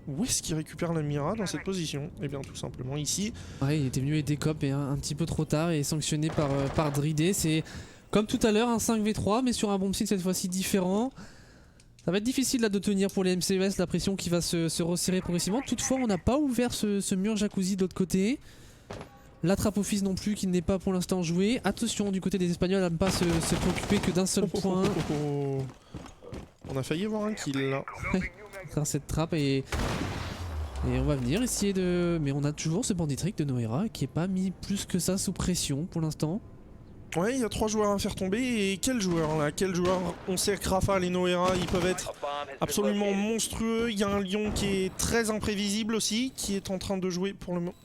Speaker 1: Où est-ce qu'il récupère la Mira dans cette position? Eh bien tout simplement ici.
Speaker 2: Ouais, il était venu aider Cop et un petit peu trop tard et sanctionné par Dridé. C'est comme tout à l'heure un 5v3 mais sur un bomb site cette fois-ci différent. Ça va être difficile là de tenir pour les MCES, la pression qui va se resserrer progressivement. Toutefois on n'a pas ouvert ce mur jacuzzi de l'autre côté. La trappe office non plus qui n'est pas pour l'instant jouée. Attention du côté des Espagnols à ne pas se préoccuper que d'un seul point.
Speaker 1: On a failli avoir un kill là.
Speaker 2: Faire cette trappe et Et on va venir essayer de... Mais on a toujours ce bandit trick de Noera qui est pas mis plus que ça sous pression pour l'instant.
Speaker 1: Ouais, il y a 3 joueurs à faire tomber, et quel joueur là? Quel joueur? On sait que Rafale et Noera, ils peuvent être absolument monstrueux. Il y a un lion qui est très imprévisible aussi, qui est en train de jouer pour le moment.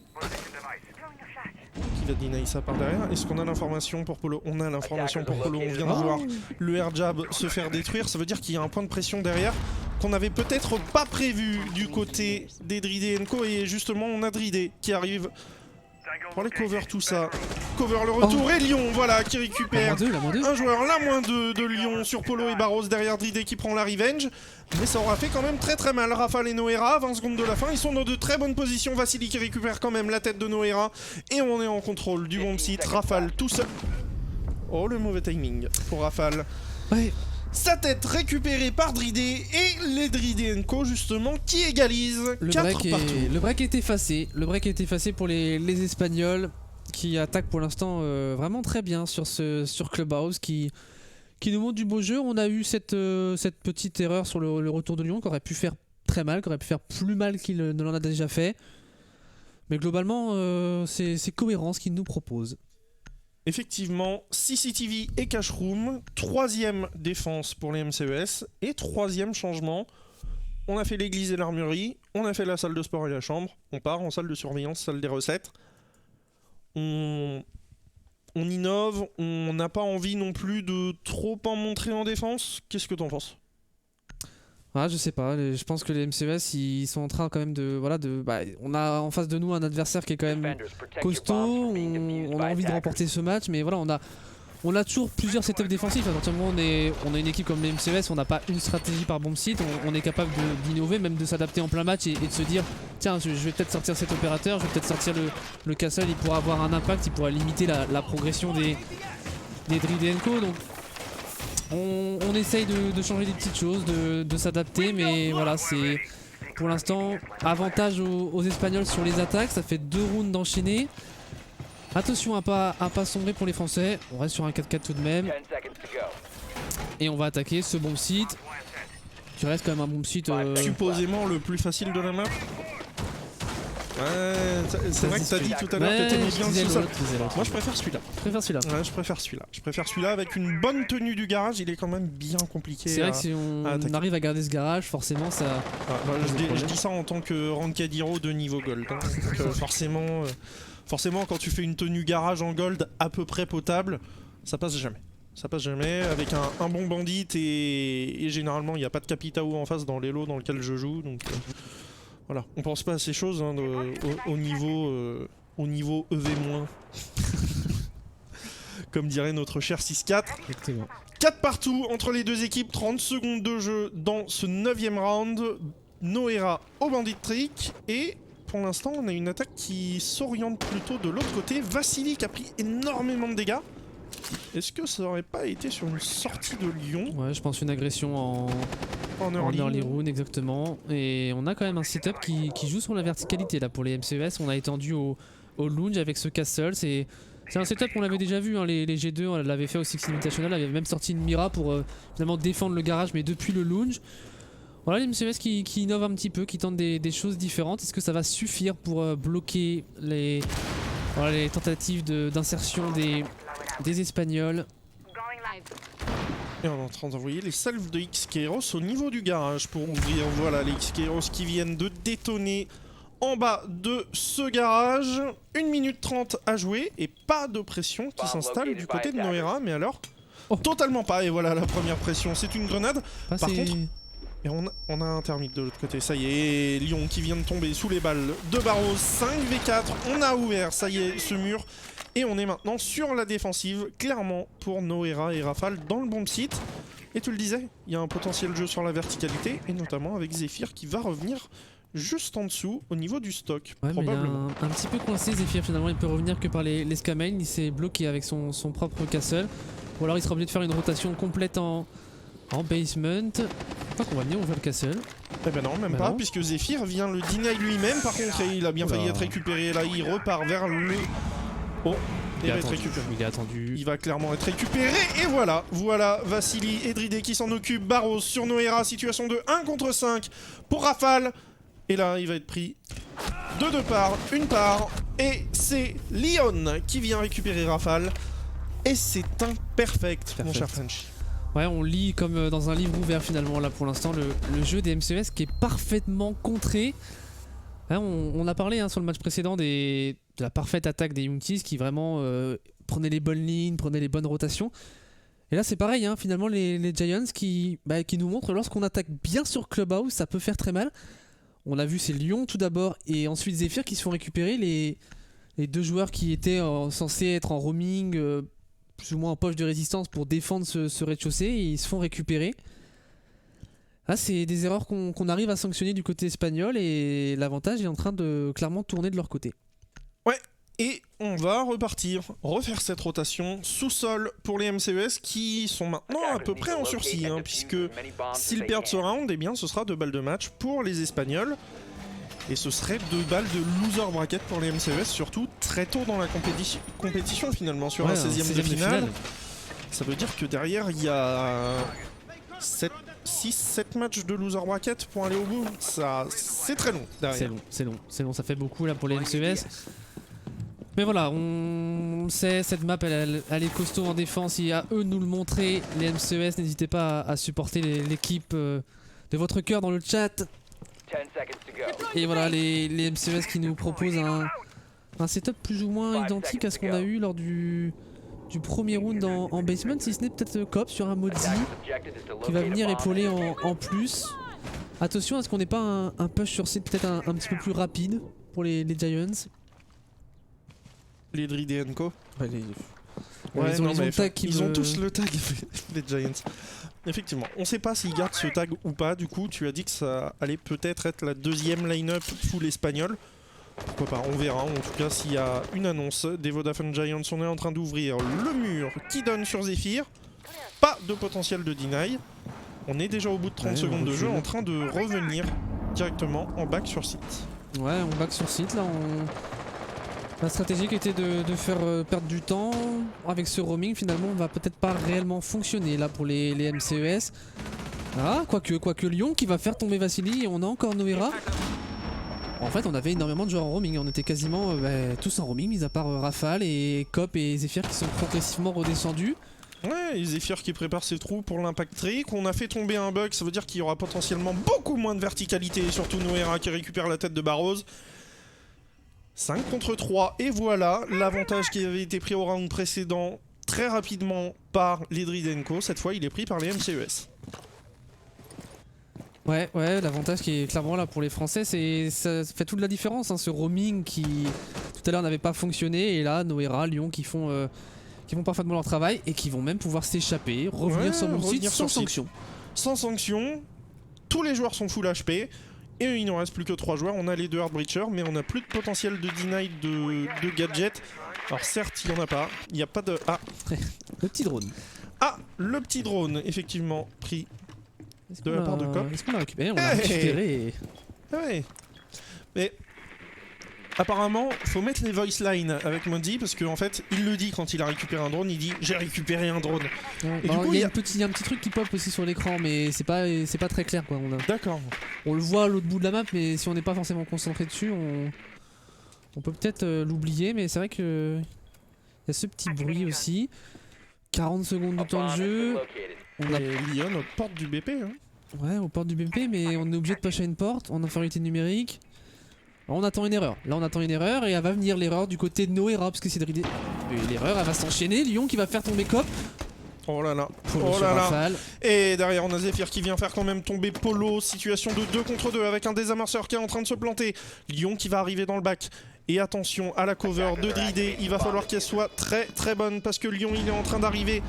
Speaker 1: Qui va deny ça par derrière. Est-ce qu'on a l'information pour Polo? On a l'information pour Polo, on vient de voir le air jab se faire détruire. Ça veut dire qu'il y a un point de pression derrière qu'on n'avait peut-être pas prévu du côté des Dridé & Co. Et justement, on a Dridé qui arrive pour aller cover tout ça. Cover le retour et Lyon, voilà, qui récupère un joueur, la -2 de Lyon sur Polo et Barros derrière Dridé qui prend la revenge. Mais ça aura fait quand même très mal. Rafale et Noera, 20 secondes de la fin, ils sont dans de très bonnes positions. Vassili qui récupère quand même la tête de Noera. Et on est en contrôle du bomb site. Rafale tout seul. Oh, le mauvais timing pour Rafale.
Speaker 2: Ouais.
Speaker 1: Sa tête récupérée par Dridé et les Dridé & Co justement qui égalisent 4 partout.
Speaker 2: Le break est effacé. Le break est effacé pour les Espagnols qui attaquent pour l'instant vraiment très bien sur Clubhouse qui nous montre du beau jeu. On a eu cette petite erreur sur le retour de Lyon qui aurait pu faire très mal, qui aurait pu faire plus mal qu'il ne l'en a déjà fait. Mais globalement, c'est cohérent ce qu'il nous propose.
Speaker 1: Effectivement, CCTV et Cash Room, 3e défense pour les MCES et 3e changement. On a fait l'église et l'armurerie, on a fait la salle de sport et la chambre, on part en salle de surveillance, salle des recettes. On innove, on n'a pas envie non plus de trop en montrer en défense. Qu'est-ce que t'en penses?
Speaker 2: Ah, je sais pas, je pense que les MCES ils sont en train quand même de... on a en face de nous un adversaire qui est quand même costaud, on a envie de remporter ce match, mais voilà, on a toujours plusieurs setups défensifs. À partir du moment où on a une équipe comme les MCES, on n'a pas une stratégie par bomb site, on est capable d'innover, même de s'adapter en plein match et de se dire tiens, je vais peut-être sortir cet opérateur, je vais peut-être sortir le castle, il pourra avoir un impact, il pourra limiter la progression des Dridé & Co. Donc on essaye de changer des petites choses, de s'adapter, mais voilà, c'est pour l'instant avantage aux Espagnols sur les attaques. Ça fait 2 rounds d'enchaîner. Attention à pas sombrer pour les Français. On reste sur un 4-4 tout de même. Et on va attaquer ce bomb site qui reste quand même un bomb site
Speaker 1: supposément le plus facile de la map. Ouais, c'est vrai que t'as dit tout à l'heure que t'aimais bien le sous-sol. Moi je préfère celui-là. Ouais, je préfère celui-là avec une bonne tenue du garage. Il est quand même bien compliqué.
Speaker 2: C'est vrai que si on arrive à garder ce garage, forcément ça...
Speaker 1: je dis ça en tant que ranked hero de niveau gold. Hein. Donc, forcément quand tu fais une tenue garage en gold à peu près potable, ça passe jamais. Ça passe jamais avec un bon bandit et généralement il n'y a pas de Capitao en face dans les lots dans lequel je joue. Donc voilà, on pense pas à ces choses hein, au niveau EV-. Comme dirait notre cher 6-4. 4 partout entre les deux équipes, 30 secondes de jeu dans ce 9e round. Noera au bandit trick et pour l'instant on a une attaque qui s'oriente plutôt de l'autre côté. Vassili qui a pris énormément de dégâts. Est-ce que ça aurait pas été sur une sortie de Lyon?
Speaker 2: Ouais, je pense une agression en early rune, exactement. Et on a quand même un setup qui joue sur la verticalité là pour les MCES. On a étendu au lunge avec ce castle. C'est un setup qu'on avait déjà vu, hein. Les G2 on l'avait fait au Six Invitational, on avait même sorti une Mira pour finalement défendre le garage mais depuis le lunge. Voilà les MCES qui innovent un petit peu, qui tentent des choses différentes. Est-ce que ça va suffire pour bloquer les tentatives d'insertion des Espagnols?
Speaker 1: Et on est en train d'envoyer les salves de XKeros au niveau du garage pour ouvrir. Voilà les XKeros qui viennent de détonner en bas de ce garage. 1 minute 30 à jouer et pas de pression qui s'installe du côté de Noera. Mais alors, totalement pas. Et voilà la première pression, c'est une grenade. Par contre, et on a un thermique de l'autre côté. Ça y est, Lyon qui vient de tomber sous les balles de Barros. 5v4, on a ouvert, ça y est, ce mur. Et on est maintenant sur la défensive, clairement, pour Noera et Rafale dans le bomb site. Et tu le disais, il y a un potentiel jeu sur la verticalité, et notamment avec Zephyr qui va revenir juste en dessous, au niveau du stock,
Speaker 2: ouais,
Speaker 1: probablement.
Speaker 2: Mais il a un petit peu coincé Zephyr, finalement, il peut revenir que par les Scamain, il s'est bloqué avec son propre castle. Ou alors il sera obligé de faire une rotation complète en basement. Je crois qu'on va venir ouvrir le castle.
Speaker 1: Eh ben non, même pas, non. Puisque Zephyr vient le deny lui-même. Par contre, il a bien failli être récupéré. Là, il repart vers le... Oh, il va être récupéré.
Speaker 2: Il est attendu.
Speaker 1: Il va clairement être récupéré. Et voilà, Vassili et Dridé qui s'en occupent. Barros sur Noera, situation de 1 contre 5 pour Rafale. Et là, il va être pris de deux parts, une part. Et c'est Lyon qui vient récupérer Rafale. Et c'est un perfect, mon cher Frenchy.
Speaker 2: Ouais, on lit comme dans un livre ouvert finalement là pour l'instant le jeu des MCES qui est parfaitement contré. Hein, on a parlé sur le match précédent de la parfaite attaque des Youngties qui vraiment prenaient les bonnes lignes, prenaient les bonnes rotations. Et là c'est pareil, hein, finalement les Giants qui nous montrent lorsqu'on attaque bien sur Clubhouse, ça peut faire très mal. On a vu c'est Lyon tout d'abord et ensuite Zephyr qui se font récupérer les deux joueurs qui étaient censés être en roaming, plus ou moins en poche de résistance pour défendre ce rez-de-chaussée et ils se font récupérer. Ah, c'est des erreurs qu'on arrive à sanctionner du côté espagnol et l'avantage est en train de clairement tourner de leur côté.
Speaker 1: Ouais, et on va refaire cette rotation sous-sol pour les MCES qui sont maintenant à peu près en sursis, hein, puisque s'ils perdent ce round, eh bien ce sera 2 balles de match pour les Espagnols. Et ce serait 2 balles de loser bracket pour les MCES, surtout très tôt dans la compétition finalement, sur un 16e de finale. Ça veut dire que derrière il y a 6-7 matchs de loser bracket pour aller au bout. Ça, c'est très long derrière.
Speaker 2: C'est long, ça fait beaucoup là pour les MCES. Mais voilà, on sait, cette map elle est costaud en défense, il y a eux de nous le montrer. Les MCES, n'hésitez pas à supporter l'équipe de votre cœur dans le chat. Et voilà, les MCES qui nous proposent un setup plus ou moins identique à ce qu'on a eu lors du premier round en basement, si ce n'est peut-être Cop sur un Modzi qui va venir épauler en plus. Attention à ce qu'on n'ait pas un push sur site peut-être un petit peu plus rapide pour les Giants.
Speaker 1: Les Druides et Co.
Speaker 2: Ouais,
Speaker 1: ils ont tous le tag, les Giants. Effectivement, on sait pas s'ils gardent ce tag ou pas. Du coup, tu as dit que ça allait peut-être être la deuxième line-up full espagnol. Pourquoi pas, on verra. En tout cas, s'il y a une annonce des Vodafone Giants, on est en train d'ouvrir le mur qui donne sur Zephyr. Pas de potentiel de deny. On est déjà au bout de 30 secondes de jeu, en train de revenir directement en back sur site.
Speaker 2: Ouais, on back sur site là. La stratégie qui était de faire perdre du temps avec ce roaming, finalement, va peut-être pas réellement fonctionner là pour les MCES. Ah, quoique Lyon qui va faire tomber Vassili et on a encore Noera. En fait, on avait énormément de joueurs en roaming, on était quasiment tous en roaming, mis à part Rafale et Cop et Zephyr qui sont progressivement redescendus.
Speaker 1: Ouais, et Zephyr qui prépare ses trous pour l'impact trick. On a fait tomber un bug, ça veut dire qu'il y aura potentiellement beaucoup moins de verticalité, et surtout Noera qui récupère la tête de Barrows. 5 contre 3, et voilà l'avantage qui avait été pris au round précédent très rapidement par les Druides & Co. Cette fois, il est pris par les MCES.
Speaker 2: Ouais, l'avantage qui est clairement là pour les Français, ça fait toute la différence, hein, ce roaming qui tout à l'heure n'avait pas fonctionné, et là Noera, Lyon qui font parfaitement leur travail et qui vont même pouvoir s'échapper, revenir sur mon site sans sanction.
Speaker 1: Sans sanction, tous les joueurs sont full HP. Et il ne reste plus que 3 joueurs, on a les 2 Heartbreachers, mais on n'a plus de potentiel de deny de gadget. Alors certes, il n'y en a pas, il n'y a pas de... Ah,
Speaker 2: le petit drone.
Speaker 1: Ah, le petit drone, effectivement, pris de la part de Cop.
Speaker 2: Est-ce qu'on l'a récupéré? On l'a récupéré.
Speaker 1: Ouais. Mais apparemment, faut mettre les voice lines avec Mondi parce qu'en fait, il le dit quand il a récupéré un drone, il dit j'ai récupéré un drone.
Speaker 2: Et du coup, il y a un petit truc qui pop aussi sur l'écran, mais c'est pas très clair quoi.
Speaker 1: D'accord.
Speaker 2: On le voit à l'autre bout de la map, mais si on n'est pas forcément concentré dessus, on peut peut-être l'oublier, mais c'est vrai que il y a ce petit bruit aussi. 40 secondes de temps de jeu.
Speaker 1: On a Lyon aux portes du BP. Hein.
Speaker 2: Ouais, aux portes du BP, mais on est obligé de passer à une porte en infériorité numérique. Alors on attend une erreur. Là on attend une erreur et elle va venir l'erreur du côté de Noera parce que c'est Druide. L'erreur elle va s'enchaîner. Lyon qui va faire tomber Cop.
Speaker 1: Oh là là. Et derrière on a Zephyr qui vient faire quand même tomber Polo. Situation de 2 contre 2 avec un désamorceur qui est en train de se planter. Lyon qui va arriver dans le bac. Et attention à la cover de Druide. Il va falloir qu'elle soit très très bonne parce que Lyon il est en train d'arriver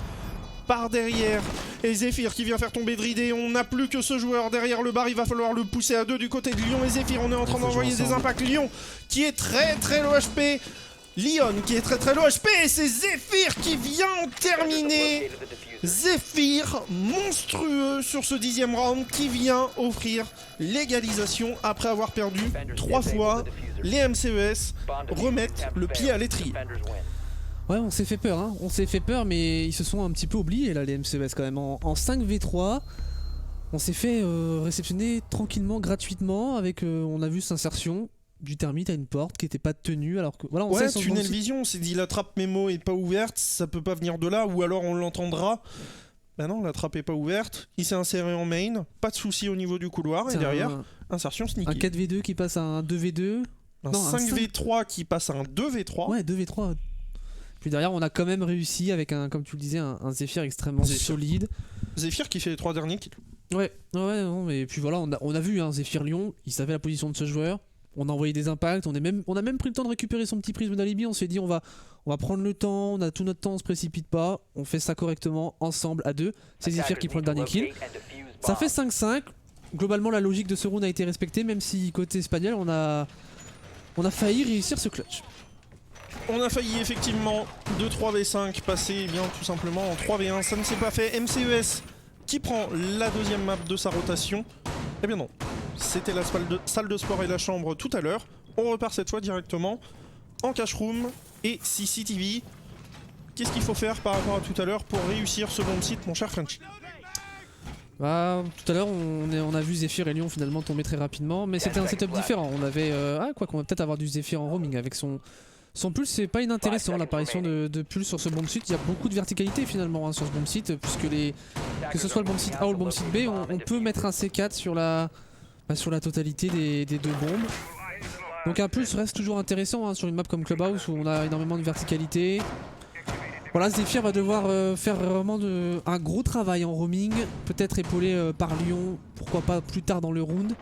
Speaker 1: par derrière. Et Zephyr qui vient faire tomber Druide. On n'a plus que ce joueur derrière le bar. Il va falloir le pousser à 2 du côté de Lyon et Zephyr. On est en train d'envoyer des impacts. Lyon qui est très très low HP. Lyon qui est très très low HP. Et c'est Zephyr qui vient terminer. Zephyr monstrueux sur ce 10e round qui vient offrir l'égalisation après avoir perdu 3 fois. Les MCES remettent le pied à l'étrier.
Speaker 2: Ouais, on s'est fait peur, hein. Mais ils se sont un petit peu oubliés là, les MCES quand même. En 5v3, On s'est fait réceptionner tranquillement, gratuitement, avec, on a vu cette insertion du termite à une porte qui était pas tenue, alors que voilà, on
Speaker 1: Ouais,
Speaker 2: sait
Speaker 1: tunnel vision, on s'est dit la trappe mémo est pas ouverte, ça peut pas venir de là, ou alors on l'entendra. Bah non, la trappe est pas ouverte, il s'est inséré en main, pas de souci au niveau du couloir, et derrière, insertion sneaky.
Speaker 2: Un 4v2 qui passe à un 2v2.
Speaker 1: Un
Speaker 2: non,
Speaker 1: 5v3 qui passe à un 2v3.
Speaker 2: Ouais, 2v3. Puis derrière, on a quand même réussi avec un, comme tu le disais, un Zephyr extrêmement solide.
Speaker 1: Zephyr qui fait les 3 derniers kills.
Speaker 2: Ouais, non, mais puis voilà, on a vu Zephyr Lyon, il savait la position de ce joueur. On a envoyé des impacts, on a même pris le temps de récupérer son petit prisme d'alibi. On s'est dit on va prendre le temps, on a tout notre temps, on se précipite pas, on fait ça correctement ensemble à deux. C'est Zephyr qui prend le dernier kill. Ça fait 5-5. Globalement la logique de ce round a été respectée, même si côté espagnol on a failli réussir ce clutch.
Speaker 1: On a failli effectivement de 3v5 passer bien tout simplement en 3v1, ça ne s'est pas fait. MCES qui prend la deuxième map de sa rotation. Eh bien non, c'était la salle de sport et la chambre tout à l'heure. On repart cette fois directement en cash room et CCTV. Qu'est-ce qu'il faut faire par rapport à tout à l'heure pour réussir ce bon site, mon cher Frenchy?
Speaker 2: Bah, tout à l'heure on a vu Zephyr et Lyon finalement tomber très rapidement, mais c'était un setup différent. On avait quoi qu'on va peut-être avoir du Zephyr en roaming avec son pulse. C'est pas inintéressant l'apparition de pulse sur ce bomb site. Il y a beaucoup de verticalité finalement sur ce bomb site, puisque que ce soit le bomb site A ou le bomb site B, on peut mettre un C4 sur la totalité des deux bombes. Donc un pulse reste toujours intéressant sur une map comme Clubhouse où on a énormément de verticalité. Voilà, Zephyr va devoir faire vraiment un gros travail en roaming, peut-être épaulé par Lyon, pourquoi pas plus tard dans le round.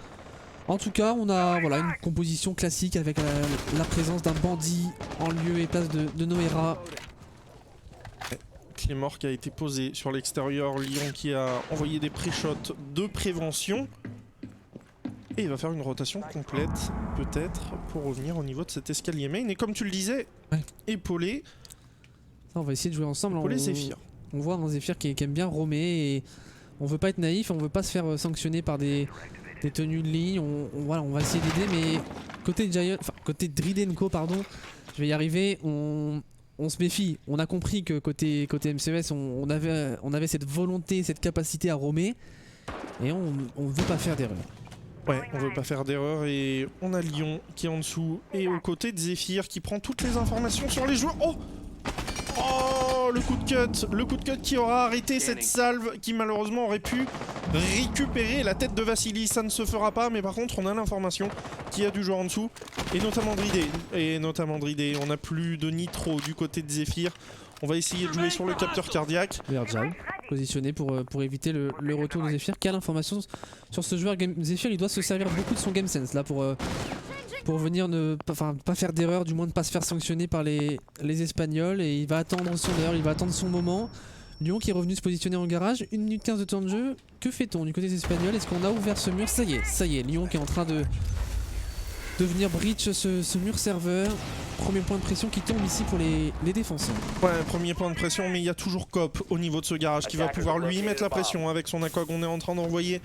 Speaker 2: En tout cas, on a une composition classique avec la présence d'un bandit en lieu et place de Noera.
Speaker 1: Clémor qui a été posé sur l'extérieur, Lyon qui a envoyé des pré-shots de prévention. Et il va faire une rotation complète, peut-être, pour revenir au niveau de cet escalier main. Et comme tu le disais, épaulé.
Speaker 2: On va essayer de jouer ensemble.
Speaker 1: Épaulé Zephyr.
Speaker 2: On voit un Zephyr qui aime bien roamer et on veut pas être naïf, on veut pas se faire sanctionner par des tenues de ligne. On va essayer d'aider, mais côté Dridenko, pardon, je vais y arriver. On se méfie. On a compris que côté MCES, on avait cette volonté, cette capacité à roamer, et on veut pas faire d'erreur.
Speaker 1: Ouais, on veut pas faire d'erreur et on a Lyon qui est en dessous et aux côtés de Zephyr qui prend toutes les informations sur les joueurs. Oh, le coup de cut qui aura arrêté cette salve qui malheureusement aurait pu récupérer la tête de Vassili. Ça ne se fera pas, mais par contre on a l'information qu'il y a du joueur en dessous et notamment Dridé. On n'a plus de nitro du côté de Zephyr. On va essayer de jouer sur le capteur cardiaque.
Speaker 2: Positionné pour éviter le retour de Zephyr. Quelle information sur ce joueur Zephyr? Il doit se servir beaucoup de son game sense là pour venir pas faire d'erreur, du moins ne pas se faire sanctionner par les Espagnols, et il va attendre son heure, il va attendre son moment. Lyon qui est revenu se positionner en garage, 1 minute 15 de temps de jeu. Que fait-on du côté des Espagnols? Est-ce qu'on a ouvert ce mur? Ça y est, Lyon qui est en train de venir breach ce mur serveur. Premier point de pression qui tombe ici pour les défenseurs. Ouais,
Speaker 1: premier point de pression, mais il y a toujours Cop au niveau de ce garage qui va pouvoir lui mettre la pression avec son ACOG. On est en train d'envoyer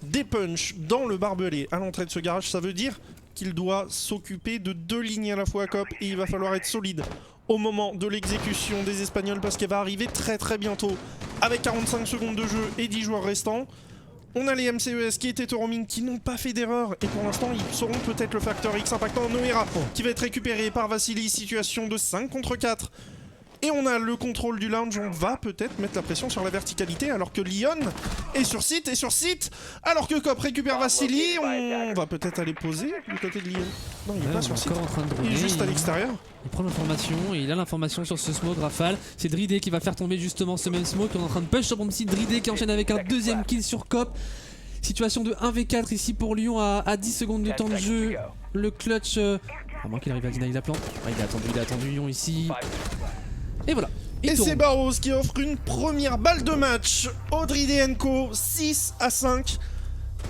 Speaker 1: des punchs dans le barbelé à l'entrée de ce garage. Ça veut dire qu'il doit s'occuper de 2 lignes à la fois à Cop, et il va falloir être solide au moment de l'exécution des Espagnols parce qu'elle va arriver très bientôt avec 45 secondes de jeu et 10 joueurs restants. On a les MCES qui étaient au roaming, qui n'ont pas fait d'erreur, et pour l'instant ils seront peut-être le facteur X impactant Noera qui va être récupéré par Vassili. Situation de 5 contre 4. Et on a le contrôle du lounge. On va peut-être mettre la pression sur la verticalité alors que Lyon est sur site, alors que Cop récupère Vassili. On va peut-être aller poser du côté de Lyon. Non, il est pas sur site, il est juste à l'extérieur.
Speaker 2: Il prend l'information et il a l'information sur ce smoke rafale. C'est Dridé qui va faire tomber justement ce même smoke. On est en train de push sur bon site. Dridé qui enchaîne avec un deuxième kill sur Cop. Situation de 1v4 ici pour Lyon à 10 secondes de temps de jeu. Le clutch, à moins qu'il arrive à deny la plante. Il a attendu Lyon ici. Et voilà.
Speaker 1: Et c'est Barrows qui offre une première balle de match au Dridenko, 6-5.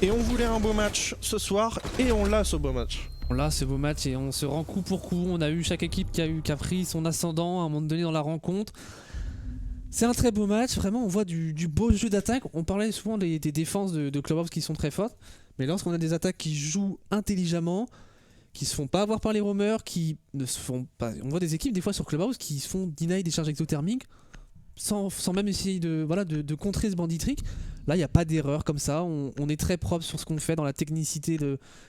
Speaker 1: Et on voulait un beau match ce soir et on l'a, ce beau match.
Speaker 2: On l'a, ce beau match, et on se rend coup pour coup. On a eu chaque équipe qui a pris son ascendant à un moment donné dans la rencontre. C'est un très beau match, vraiment on voit du beau jeu d'attaque. On parlait souvent des défenses de Clubhouse qui sont très fortes, mais lorsqu'on a des attaques qui jouent intelligemment, qui se font pas avoir par les roamers, qui ne se font pas... On voit des équipes des fois sur Clubhouse qui se font deny des charges exothermiques sans même essayer de contrer ce bandit trick. Là, il n'y a pas d'erreur comme ça. On est très propre sur ce qu'on fait dans la technicité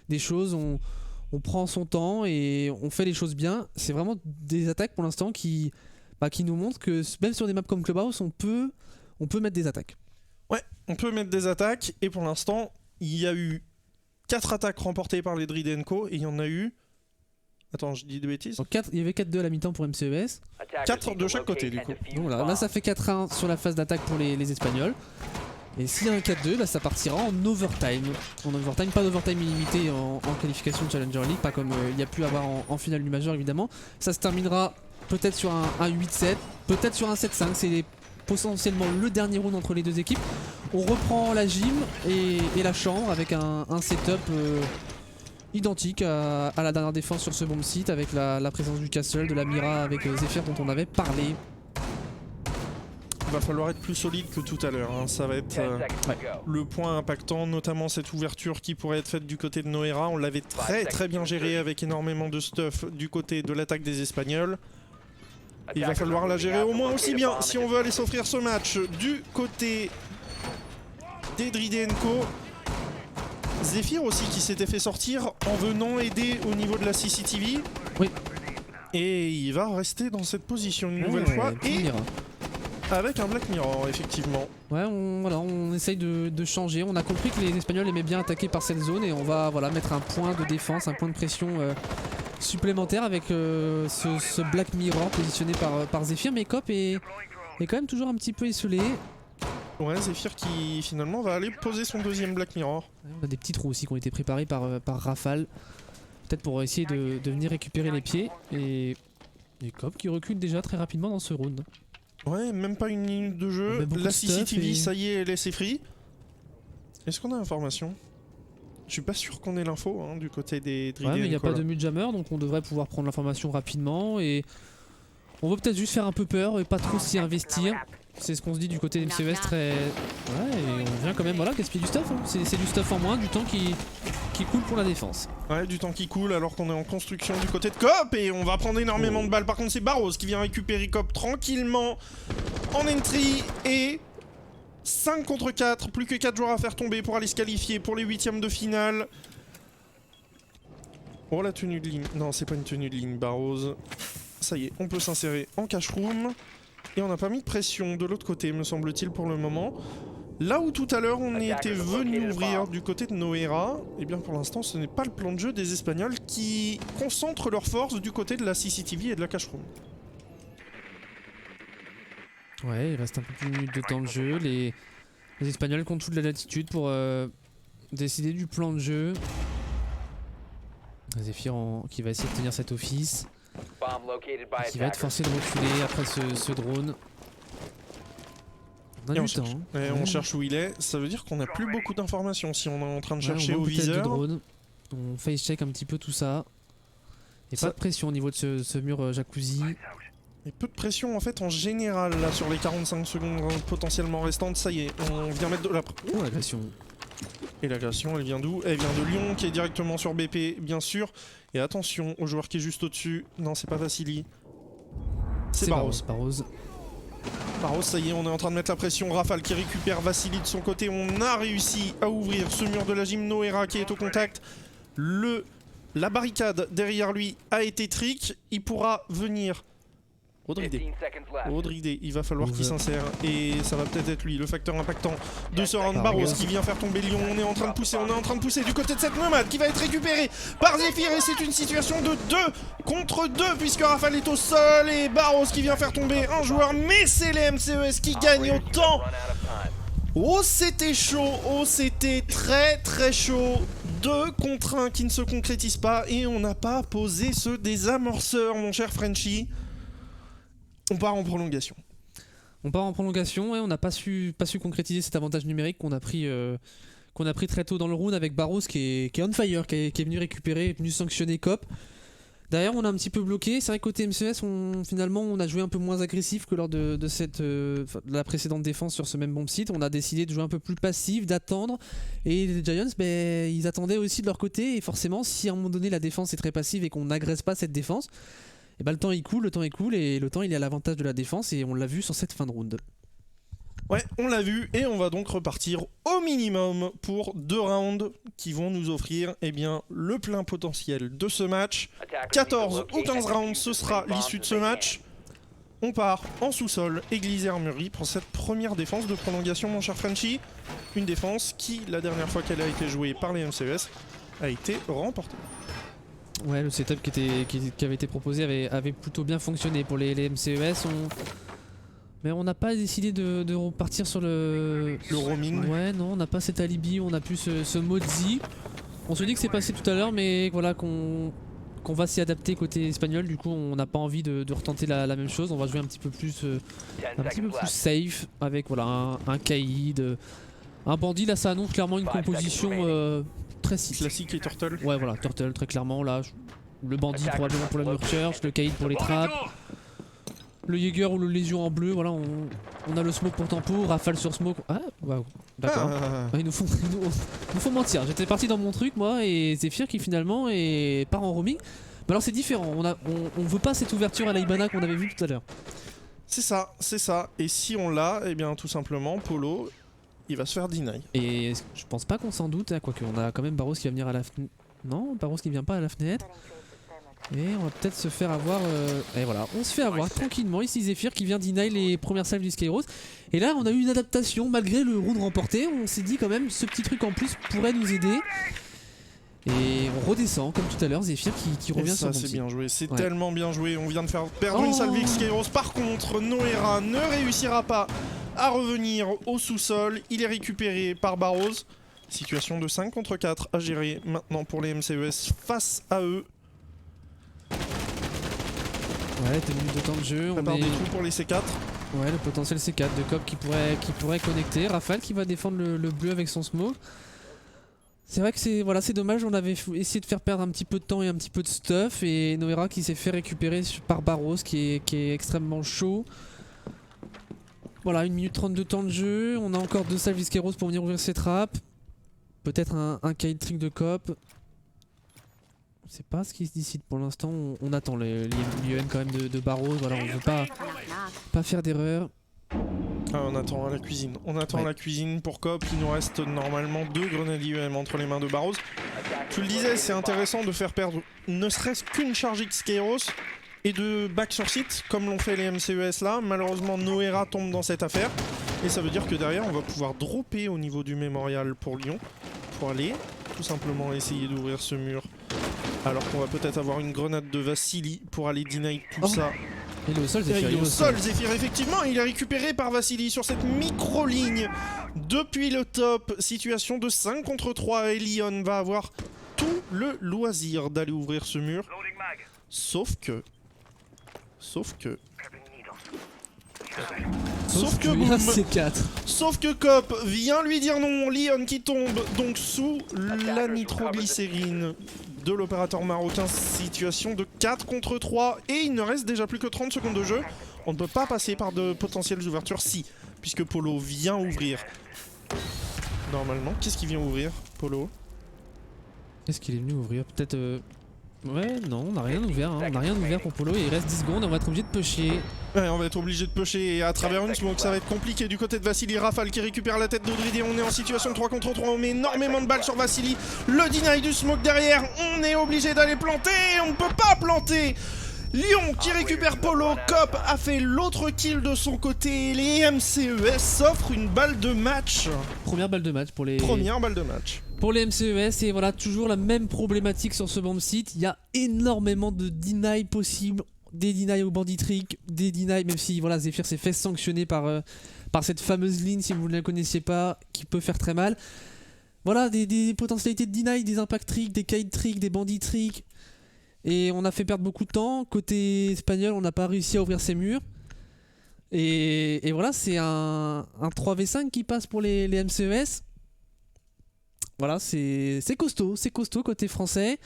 Speaker 2: des choses. On prend son temps et on fait les choses bien. C'est vraiment des attaques pour l'instant qui nous montrent que même sur des maps comme Clubhouse, on peut mettre des attaques.
Speaker 1: Ouais, on peut mettre des attaques. Et pour l'instant, il y a eu 4 attaques remportées par les Druids & Co. Et il y en a eu... Attends, je dis des bêtises.
Speaker 2: Donc il y avait 4-2 à la mi-temps pour MCES.
Speaker 1: 4 de chaque côté, du coup.
Speaker 2: Donc voilà, là ça fait 4-1 sur la phase d'attaque pour les Espagnols. Et s'il y a un 4-2, ça partira en overtime. Pas d'overtime illimité en qualification de Challenger League, pas comme il y a pu avoir en finale du Major évidemment. Ça se terminera peut-être sur un 8-7, peut-être sur un 7-5. C'est potentiellement le dernier round entre les deux équipes. On reprend la gym et la chambre avec un setup identique à la dernière défense sur ce bomb site, avec la présence du castle, de la Mira avec Zephyr dont on avait parlé.
Speaker 1: Il va falloir être plus solide que tout à l'heure, hein. Ça va être le point impactant, notamment cette ouverture qui pourrait être faite du côté de Noera. On l'avait très bien géré avec énormément de stuff du côté de l'attaque des Espagnols. Il va falloir la gérer au moins aussi bien si on veut aller s'offrir ce match du côté des Druids & Co. Zephyr aussi qui s'était fait sortir en venant aider au niveau de la CCTV.
Speaker 2: Oui.
Speaker 1: Et il va rester dans cette position une nouvelle fois. Et avec un Black Mirror, effectivement.
Speaker 2: Ouais, on essaye de changer. On a compris que les Espagnols aimaient bien attaquer par cette zone et on va mettre un point de défense, un point de pression supplémentaire avec ce Black Mirror positionné par Zephyr. Mais Cop est quand même toujours un petit peu isolé.
Speaker 1: Ouais, Zephyr qui finalement va aller poser son deuxième Black Mirror.
Speaker 2: Ouais, on a des petits trous aussi qui ont été préparés par Rafale. Peut-être pour essayer de venir récupérer les pieds. Et Cop qui recule déjà très rapidement dans ce round.
Speaker 1: Ouais, même pas une minute de jeu. La CCTV, ça y est, elle est laissée free. Est-ce qu'on a l'information? Je suis pas sûr qu'on ait l'info du côté des Druids.
Speaker 2: Ouais, mais il n'y a pas de mute-jammer, donc on devrait pouvoir prendre l'information rapidement. Et on va peut-être juste faire un peu peur et pas trop s'y investir. C'est ce qu'on se dit du côté de MCES très... Ouais, et on vient quand même gaspiller du stuff. C'est du stuff en moins, du temps qui coule pour la défense.
Speaker 1: Ouais, du temps qui coule alors qu'on est en construction du côté de Cop et on va prendre énormément de balles. Par contre, c'est Barrows qui vient récupérer Cop tranquillement en entry et 5 contre 4. Plus que 4 joueurs à faire tomber pour aller se qualifier pour les 8e de finale. Oh, la tenue de ligne. Non, c'est pas une tenue de ligne, Barrows. Ça y est, on peut s'insérer en cash room. Et on n'a pas mis de pression de l'autre côté, me semble-t-il, pour le moment. Là où tout à l'heure on était venu ouvrir du côté de Noera, et bien pour l'instant ce n'est pas le plan de jeu des Espagnols qui concentrent leurs forces du côté de la CCTV et de la cash room.
Speaker 2: Ouais, il reste un peu plus de minutes de temps de jeu. Les Espagnols ont toute la latitude pour décider du plan de jeu. Zephyr qui va essayer de tenir cet office. Qui va être forcé de reculer après ce drone. On a du temps.
Speaker 1: On cherche où il est. Ça veut dire qu'on n'a plus beaucoup d'informations si on est en train de chercher au viseur.
Speaker 2: On face check un petit peu tout ça. Et pas de pression au niveau de ce mur jacuzzi.
Speaker 1: Et peu de pression en fait en général là sur les 45 secondes potentiellement restantes. Ça y est, on vient mettre de la pression.
Speaker 2: Oh, l'agression.
Speaker 1: Et l'agression, elle vient d'où? Elle vient de Lyon qui est directement sur BP, bien sûr. Et attention au joueur qui est juste au-dessus. Non, c'est pas Vassili. C'est Barrows. Barrows, ça y est, on est en train de mettre la pression. Rafale qui récupère Vassili de son côté. On a réussi à ouvrir ce mur de la gym. Noera qui est au contact. La barricade derrière lui a été trick. Il pourra venir. Rodriguez, il va falloir qu'il s'insère et ça va peut-être être lui le facteur impactant de ce round. Barrows qui vient faire tomber Lyon. On est en train de pousser du côté de cette nomade qui va être récupérée par Zephyr et c'est une situation de 2 contre 2 puisque Rafale est au sol et Barrows qui vient faire tomber un joueur, mais c'est les MCES qui gagnent autant. Oh, c'était chaud, oh, c'était très chaud. 2 contre 1 qui ne se concrétisent pas et on n'a pas posé ce désamorceur, mon cher Frenchy. On part en prolongation.
Speaker 2: Ouais, on n'a pas su concrétiser cet avantage numérique qu'on a pris très tôt dans le round avec Barrows qui est on fire, qui est venu récupérer, venu sanctionner Cop. Derrière on a un petit peu bloqué. C'est vrai que côté MCES finalement on a joué un peu moins agressif que lors de la précédente défense sur ce même bomb site. On a décidé de jouer un peu plus passif, d'attendre. Et les Giants, ils attendaient aussi de leur côté. Et forcément si à un moment donné la défense est très passive et qu'on n'agresse pas cette défense, et bah le temps il coule et le temps il est à l'avantage de la défense et on l'a vu sur cette fin de round.
Speaker 1: Ouais, on l'a vu et on va donc repartir au minimum pour 2 rounds qui vont nous offrir le plein potentiel de ce match. 14 ou 15 rounds, ce sera l'issue de ce match. On part en sous-sol, église et armurerie pour cette première défense de prolongation, mon cher Frenchy. Une défense qui, la dernière fois qu'elle a été jouée par les MCES, a été remportée.
Speaker 2: Ouais, le setup qui avait été proposé avait plutôt bien fonctionné pour les MCES. Mais on n'a pas décidé de repartir sur le
Speaker 1: roaming.
Speaker 2: Ouais, non, on n'a pas cet alibi, on a plus ce Modzi. On se dit que c'est passé tout à l'heure, mais voilà qu'on va s'y adapter côté espagnol. Du coup, on n'a pas envie de retenter la même chose. On va jouer un petit peu plus safe avec voilà un Kaïd, un bandit. Là, ça annonce clairement une composition très
Speaker 1: classique et Turtle.
Speaker 2: Ouais, voilà, Turtle très clairement là. Le bandit probablement pour la Nurture, le Kaïd pour les trappes. Le Jäger ou le Légion en bleu, voilà, on a le smoke pour tempo, rafale sur smoke. Ah, waouh, d'accord. Ils nous font mentir. J'étais parti dans mon truc, moi, et Zephyr qui finalement part en roaming. Mais alors c'est différent, on veut pas cette ouverture à la Ibana qu'on avait vu tout à l'heure.
Speaker 1: C'est ça. Et si on l'a, tout simplement, Polo, il va se faire deny.
Speaker 2: Et je pense pas qu'on s'en doute, hein, quoique on a quand même Barros qui va venir à la fenêtre. Non, Barros qui vient pas à la fenêtre. Et on va peut-être se faire avoir. Et voilà, on se fait avoir tranquillement. Ici Zephyr qui vient deny les premières salves du Skyros. Et là, on a eu une adaptation malgré le round remporté. On s'est dit quand même, ce petit truc en plus pourrait nous aider. Et on redescend comme tout à l'heure. Zephyr qui revient sur
Speaker 1: ça, c'est bien joué. C'est tellement bien joué. On vient de faire perdre une salve Skyros. Par contre, Noera ne réussira pas à revenir au sous-sol. Il est récupéré par Barros. Situation de 5 contre 4 à gérer maintenant pour les MCES face à eux.
Speaker 2: Ouais, 2 minutes de temps de jeu.
Speaker 1: On des trous pour les C4.
Speaker 2: Ouais, le potentiel C4 de Cop qui pourrait connecter. Rafale qui va défendre le bleu avec son smoke. C'est vrai que c'est dommage, on avait essayé de faire perdre un petit peu de temps et un petit peu de stuff. Et Noera qui s'est fait récupérer par Barros qui est extrêmement chaud. Voilà, 1 minute 30 de temps de jeu. On a encore 2 salves Viskeros pour venir ouvrir ses trappes. Peut-être un kite trick de Cop. Je sais pas ce qui se décide pour l'instant, on attend l'IM quand même de Barros, voilà, on veut pas faire d'erreur.
Speaker 1: On attend à la cuisine, à la cuisine pour Cop, il nous reste normalement 2 grenades IEM entre les mains de Barros. Tu le disais, c'est intéressant de faire perdre ne serait-ce qu'une charge X Kairos et de back sur site comme l'ont fait les MCES là. Malheureusement Noera tombe dans cette affaire et ça veut dire que derrière on va pouvoir dropper au niveau du mémorial pour Lyon pour aller tout simplement essayer d'ouvrir ce mur. Alors qu'on va peut-être avoir une grenade de Vassili pour aller deny tout ça.
Speaker 2: Il est au sol, Zephyr.
Speaker 1: Il est au sol, Zephyr, effectivement. Il est récupéré par Vassili sur cette micro-ligne. Depuis le top, situation de 5 contre 3. Et Lyon va avoir tout le loisir d'aller ouvrir ce mur. Sauf que boum. Sauf que Cop vient lui dire non. Lyon qui tombe donc sous la nitroglycérine de l'opérateur marocain. Situation de 4 contre 3 et il ne reste déjà plus que 30 secondes de jeu. On ne peut pas passer par de potentielles ouvertures puisque Polo vient ouvrir. Normalement, qu'est-ce qu'il vient ouvrir, Polo?
Speaker 2: Qu'est-ce qu'il est venu ouvrir? Peut-être... Ouais, non, on n'a rien ouvert, on n'a rien ouvert pour Polo et il reste 10 secondes, on va être obligé de pusher.
Speaker 1: Ouais, on va être obligé de pusher et à travers une smoke, ça va être compliqué du côté de Vassili. Rafale qui récupère la tête d'Audrey. On est en situation de 3 contre 3, on met énormément de balles sur Vassili. Le deny du smoke derrière, on est obligé d'aller planter, on ne peut pas planter. Lyon qui récupère Polo, Cop a fait l'autre kill de son côté. Les MCES s'offrent une balle de match.
Speaker 2: Première balle de match pour les...
Speaker 1: Première balle de match.
Speaker 2: Pour les MCES, et voilà, toujours la même problématique sur ce bomb site. Il y a énormément de deny possibles. Des deny au bandit trick, des deny, même si voilà, Zephyr s'est fait sanctionner par cette fameuse ligne, si vous ne la connaissiez pas, qui peut faire très mal. Voilà, des potentialités de deny, des impact tricks, des kite tricks, des bandit tricks. Et on a fait perdre beaucoup de temps. Côté espagnol, on n'a pas réussi à ouvrir ses murs. Et voilà, c'est un 3v5 qui passe pour les MCES. Voilà, c'est costaud côté français.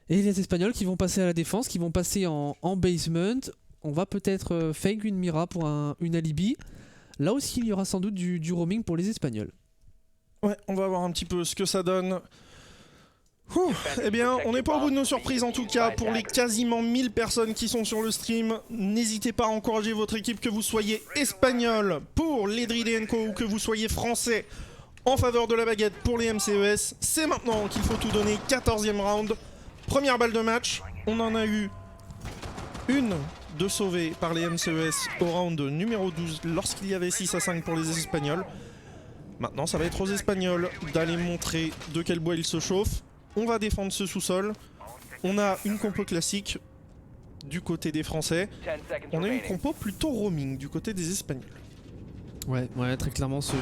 Speaker 2: Et les Espagnols qui vont passer à la défense, qui vont passer en basement. On va peut-être fake une Mira pour une alibi. Là aussi, il y aura sans doute du roaming pour les Espagnols.
Speaker 1: Ouais, on va voir un petit peu ce que ça donne. Ouh, eh bien, on n'est pas au bout de nos surprises en tout cas. Pour les quasiment 1000 personnes qui sont sur le stream, n'hésitez pas à encourager votre équipe, que vous soyez espagnol pour les Drill & Co ou que vous soyez français en faveur de la baguette pour les MCES. C'est maintenant qu'il faut tout donner. 14e round, première balle de match. On en a eu une de sauvée par les MCES au round numéro 12 lorsqu'il y avait 6-5 pour les Espagnols. Maintenant, ça va être aux Espagnols d'aller montrer de quel bois ils se chauffent. On va défendre ce sous-sol. On a une compo classique du côté des Français. On a une compo plutôt roaming du côté des Espagnols.
Speaker 2: Ouais, très clairement ce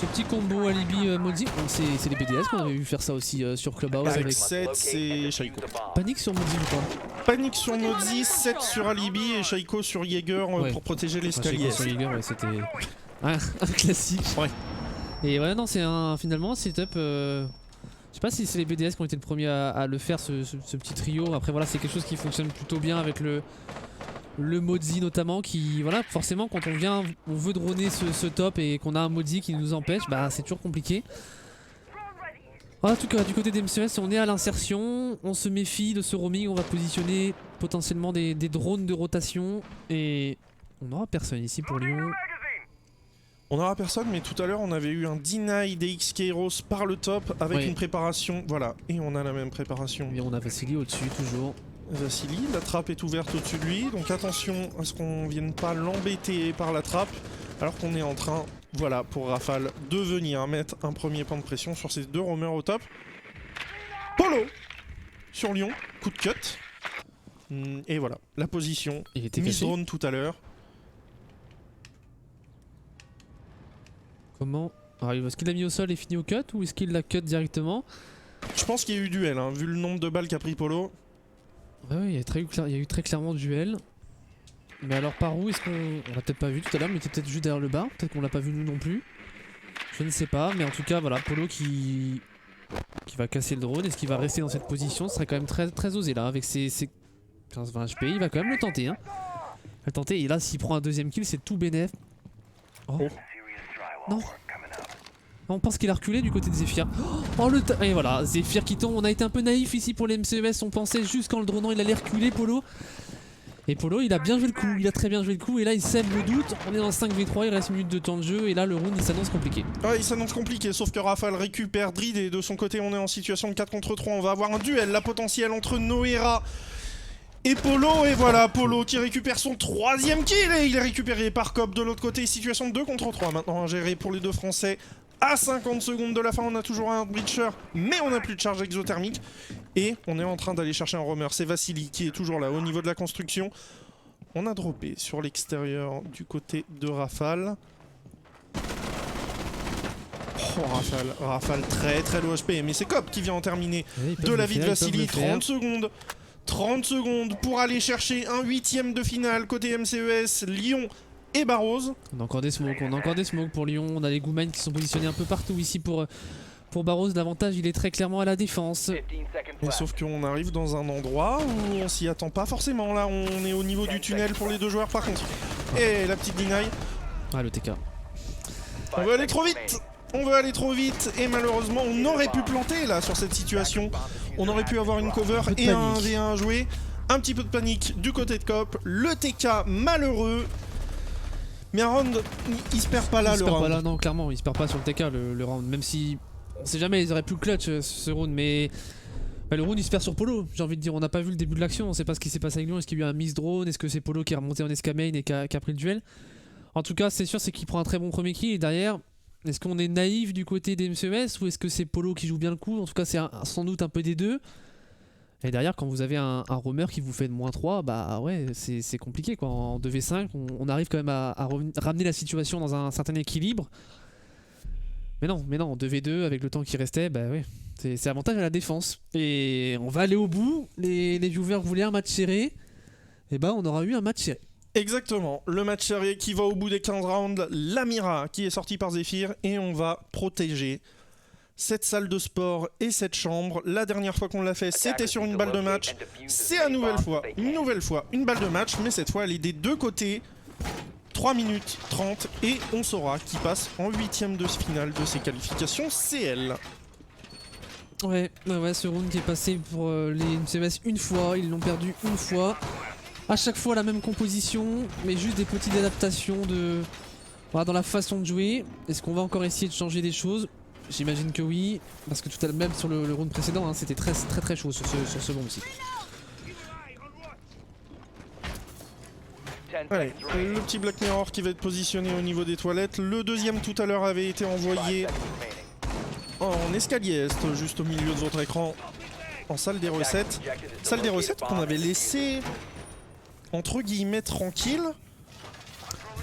Speaker 2: petit combo Alibi Mozi. C'est les BDS qu'on avait vu faire ça aussi sur Clubhouse
Speaker 1: avec 7, c'est Shaiko.
Speaker 2: Panique sur Mozi ou pas?
Speaker 1: Panique sur Mozi, 7 sur Alibi et Shaiko sur Jaeger pour protéger l'escalier.
Speaker 2: Sur Jaeger, ouais, c'était un classique.
Speaker 1: Ouais.
Speaker 2: Et ouais, non, c'est finalement un setup. Je sais pas si c'est les BDS qui ont été le premier à le faire, ce petit trio. Après voilà, c'est quelque chose qui fonctionne plutôt bien avec le Mozi notamment, qui voilà, forcément quand on veut droner ce top et qu'on a un Mozi qui nous empêche, bah c'est toujours compliqué. En tout cas, du côté des MCES, on est à l'insertion, on se méfie de ce roaming, on va positionner potentiellement des drones de rotation et on n'aura personne ici pour Lyon.
Speaker 1: On n'aura personne, mais tout à l'heure on avait eu un deny DX Kairos par le top avec une préparation, voilà, et on a la même préparation.
Speaker 2: Et on a Vassili au-dessus toujours.
Speaker 1: Vassili, la trappe est ouverte au-dessus de lui, donc attention à ce qu'on vienne pas l'embêter par la trappe, alors qu'on est en train, voilà, pour Rafale, de venir mettre un premier point de pression sur ces deux roamers au top. Polo sur Lyon, coup de cut. Et voilà, la position, mise drone tout à l'heure.
Speaker 2: Comment? Alors, est-ce qu'il l'a mis au sol et fini au cut ou est-ce qu'il l'a cut directement?
Speaker 1: Je pense qu'il y a eu duel, hein, vu le nombre de balles qu'a pris Polo.
Speaker 2: Ouais, il y a eu très clairement duel. Mais alors par où est-ce qu'on... On l'a peut-être pas vu tout à l'heure, mais il était peut-être juste derrière le bar. Peut-être qu'on l'a pas vu nous non plus. Je ne sais pas, mais en tout cas voilà, Polo qui va casser le drone. Est-ce qu'il va rester dans cette position? Ce serait quand même très osé là, avec ses 15-20 HP. Il va quand même le tenter, hein. Il va le tenter, et là s'il prend un deuxième kill, c'est tout bénef. Oh. Non. On pense qu'il a reculé du côté de Zephyr. Oh le et voilà, Zephyr qui tombe. On a été un peu naïf ici pour les MCES. On pensait juste quand le dronant il allait reculer Polo. Et Polo il a bien joué le coup, il a très bien joué le coup. Et là il sème le doute. On est dans 5v3, il reste une minute de temps de jeu. Et là le round il s'annonce compliqué.
Speaker 1: Ouais, il s'annonce compliqué, sauf que Rafale récupère Drid. Et de son côté on est en situation de 4 contre 3. On va avoir un duel, la potentielle entre Noera et Polo. Et voilà, Polo qui récupère son 3ème kill. Et il est récupéré par Cobb de l'autre côté. Situation de 2 contre 3 maintenant à gérer pour les deux Français. À 50 secondes de la fin, on a toujours un breacher, mais on n'a plus de charge exothermique. Et on est en train d'aller chercher un roamer. C'est Vassili qui est toujours là au niveau de la construction. On a droppé sur l'extérieur du côté de Rafale. Oh, Rafale très low HP. Mais c'est Cobb qui vient en terminer de la vie de Vassili. 30 secondes. 30 secondes pour aller chercher un 8ème de finale côté MCES, Lyon et Barrows.
Speaker 2: On a encore des smokes, pour Lyon. On a les Gooman qui sont positionnés un peu partout ici pour Barrows. L'avantage il est très clairement à la défense.
Speaker 1: Et sauf qu'on arrive dans un endroit où on s'y attend pas forcément. Là on est au niveau du tunnel pour les deux joueurs par contre. Et la petite deny.
Speaker 2: Ah le TK.
Speaker 1: On veut aller trop vite. On veut aller trop vite et malheureusement on aurait pu planter là sur cette situation. On aurait pu avoir une cover et un 1v1 à jouer. Un petit peu de panique du côté de Cop. Le TK malheureux. Mais un round, il se perd pas là, le round. Pas là,
Speaker 2: non, clairement, il se perd pas sur le TK le round. Même si on sait jamais, ils auraient pu le clutch ce round, mais le round il se perd sur Polo. J'ai envie de dire, on n'a pas vu le début de l'action, on sait pas ce qui s'est passé avec Lyon. Est-ce qu'il y a eu un miss drone? Est-ce que c'est Polo qui est remonté en escamane et qui a pris le duel? En tout cas, c'est sûr, c'est qu'il prend un très bon premier kill et derrière, est-ce qu'on est naïf du côté des MCES ou est-ce que c'est Polo qui joue bien le coup? En tout cas, c'est sans doute un peu des deux. Et derrière, quand vous avez un roamer qui vous fait de -3, bah ouais, c'est compliqué quoi. En 2v5, on arrive quand même à ramener la situation dans un certain équilibre. Mais non, en 2v2, avec le temps qui restait, bah ouais, c'est avantage à la défense. Et on va aller au bout. Les viewers voulaient un match serré. Et bah on aura eu un match serré.
Speaker 1: Exactement, le match serré qui va au bout des 15 rounds. L'Amira qui est sortie par Zephyr et on va protéger cette salle de sport et cette chambre. La dernière fois qu'on l'a fait, c'était sur une balle de match. C'est une nouvelle fois une balle de match, mais cette fois elle est des deux côtés. 3 minutes 30 et on saura qui passe en 8ème de finale de ces qualifications CL.
Speaker 2: Ouais, ce round qui est passé pour les MCMS une fois, ils l'ont perdu une fois. À chaque fois la même composition, mais juste des petites adaptations de... Voilà, dans la façon de jouer. Est-ce qu'on va encore essayer de changer des choses? J'imagine que oui, parce que tout à l'heure, même sur le round précédent, hein, c'était très chaud sur ce bomb aussi.
Speaker 1: Allez, le petit Black Mirror qui va être positionné au niveau des toilettes. Le deuxième tout à l'heure avait été envoyé en escalier est, juste au milieu de votre écran, en salle des recettes. Salle des recettes qu'on avait laissé entre guillemets tranquille.